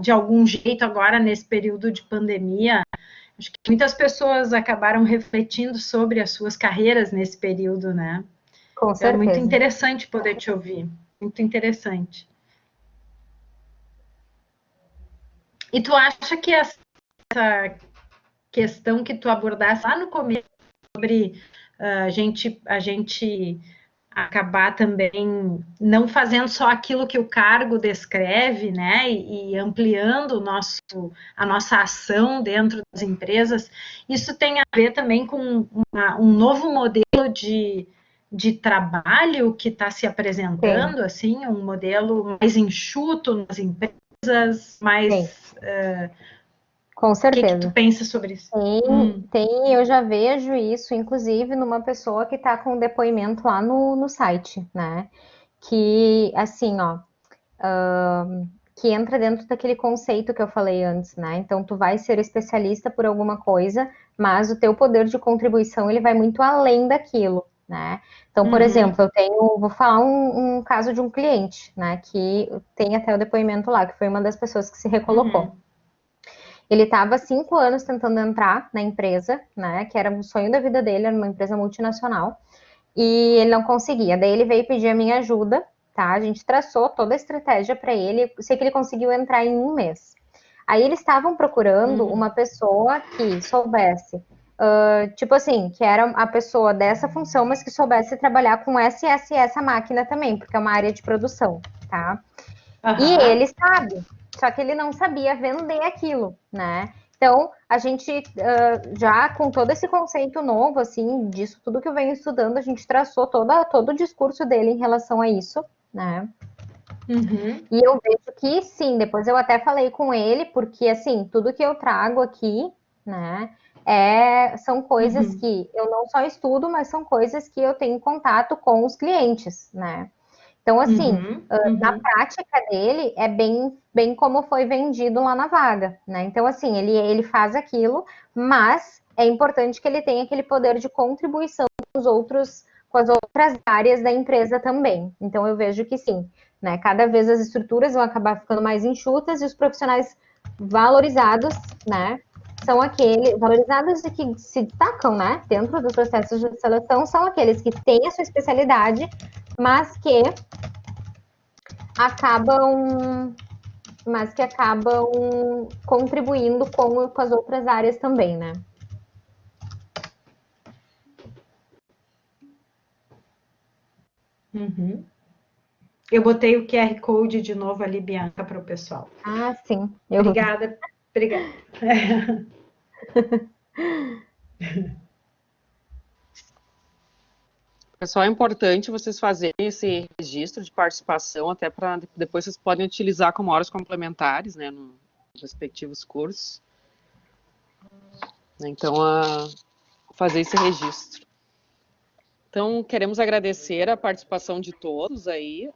de algum jeito agora nesse período de pandemia. Acho que muitas pessoas acabaram refletindo sobre as suas carreiras nesse período, né? Com É muito certeza. interessante poder te ouvir. Muito interessante. E tu acha que essa questão que tu abordaste lá no começo sobre a gente acabar também não fazendo só aquilo que o cargo descreve, né, e ampliando a nossa ação dentro das empresas, isso tem a ver também com um novo modelo de trabalho que está se apresentando, assim, um modelo mais enxuto nas empresas, mais... Com O que tu certeza. pensa sobre isso? Eu já vejo isso, inclusive, numa pessoa que está com depoimento lá no site, né? Que, assim, ó, que entra dentro daquele conceito que eu falei antes, né? Então, tu vai ser especialista por alguma coisa, mas o teu poder de contribuição, ele vai muito além daquilo, né? Então, por exemplo, vou falar um caso de um cliente, né? Que tem até o depoimento lá, que foi uma das pessoas que se recolocou. Ele estava 5 anos tentando entrar na empresa, né? Que era o sonho da vida dele, era uma empresa multinacional, e ele não conseguia. Daí ele veio pedir a minha ajuda, tá? A gente traçou toda a estratégia para ele. Eu sei que ele conseguiu entrar em 1 mês. Aí eles estavam procurando uma pessoa que soubesse, tipo assim, que era a pessoa dessa função, mas que soubesse trabalhar com essa máquina também, porque é uma área de produção, tá? E ele sabe, só que ele não sabia vender aquilo, né? Então, a gente, já com todo esse conceito novo, assim, disso tudo que eu venho estudando, a gente traçou todo o discurso dele em relação a isso, né? E eu vejo que sim, depois eu até falei com ele, porque, assim, tudo que eu trago aqui, né, são coisas que eu não só estudo, mas são coisas que eu tenho contato com os clientes, né? Então, assim, na prática dele, é bem como foi vendido lá na vaga, né? Então, assim, ele faz aquilo, mas é importante que ele tenha aquele poder de contribuição com as outras áreas da empresa também. Então, eu vejo que sim, né? Cada vez as estruturas vão acabar ficando mais enxutas e os profissionais valorizados, né? São aqueles valorizados e que se destacam, né? Dentro dos processos de seleção, são aqueles que têm a sua especialidade, mas que acabam contribuindo com as outras áreas também, né? Eu botei o QR Code de novo ali, Bianca, para o pessoal. Ah, sim. Obrigada. Pessoal, é importante vocês fazerem esse registro de participação, até para depois vocês podem utilizar como horas complementares, né, nos respectivos cursos. Então, fazer esse registro. Então, queremos agradecer a participação de todos aí,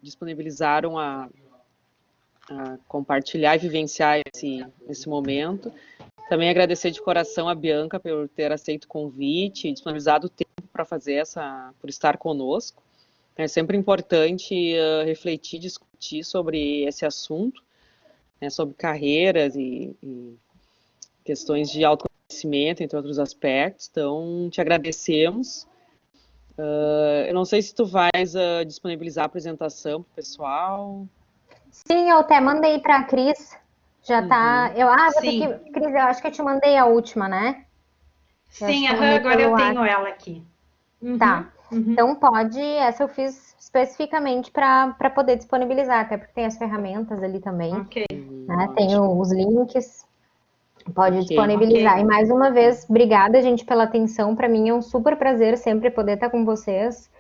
disponibilizaram a compartilhar e vivenciar esse momento. Também agradecer de coração a Bianca por ter aceito o convite e disponibilizado o tempo para fazer por estar conosco. É sempre importante refletir, discutir discutir sobre esse assunto, né, sobre carreiras e questões de autoconhecimento, entre outros aspectos. Então, te agradecemos. Eu não sei se tu vais disponibilizar a apresentação para o pessoal. Sim, eu até mandei para a Cris. Já tá. Vou ter Sim. que. Cris, eu acho que eu te mandei a última, né? Sim, agora eu tenho ela aqui. Tá. Então pode. Essa eu fiz especificamente para poder disponibilizar, até porque tem as ferramentas ali também. Ok. Né? Tem os links. Pode disponibilizar. E mais uma vez, obrigada, gente, pela atenção. Para mim é um super prazer sempre poder estar com vocês.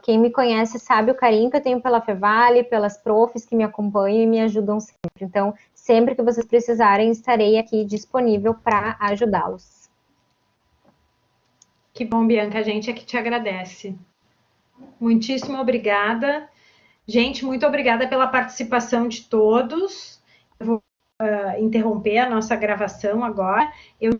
Quem me conhece sabe o carinho que eu tenho pela Fevale, pelas profs que me acompanham e me ajudam sempre. Então, sempre que vocês precisarem, estarei aqui disponível para ajudá-los. Que bom, Bianca, a gente é que te agradece. Muitíssimo obrigada. Gente, muito obrigada pela participação de todos. Eu vou interromper a nossa gravação agora. Eu imagino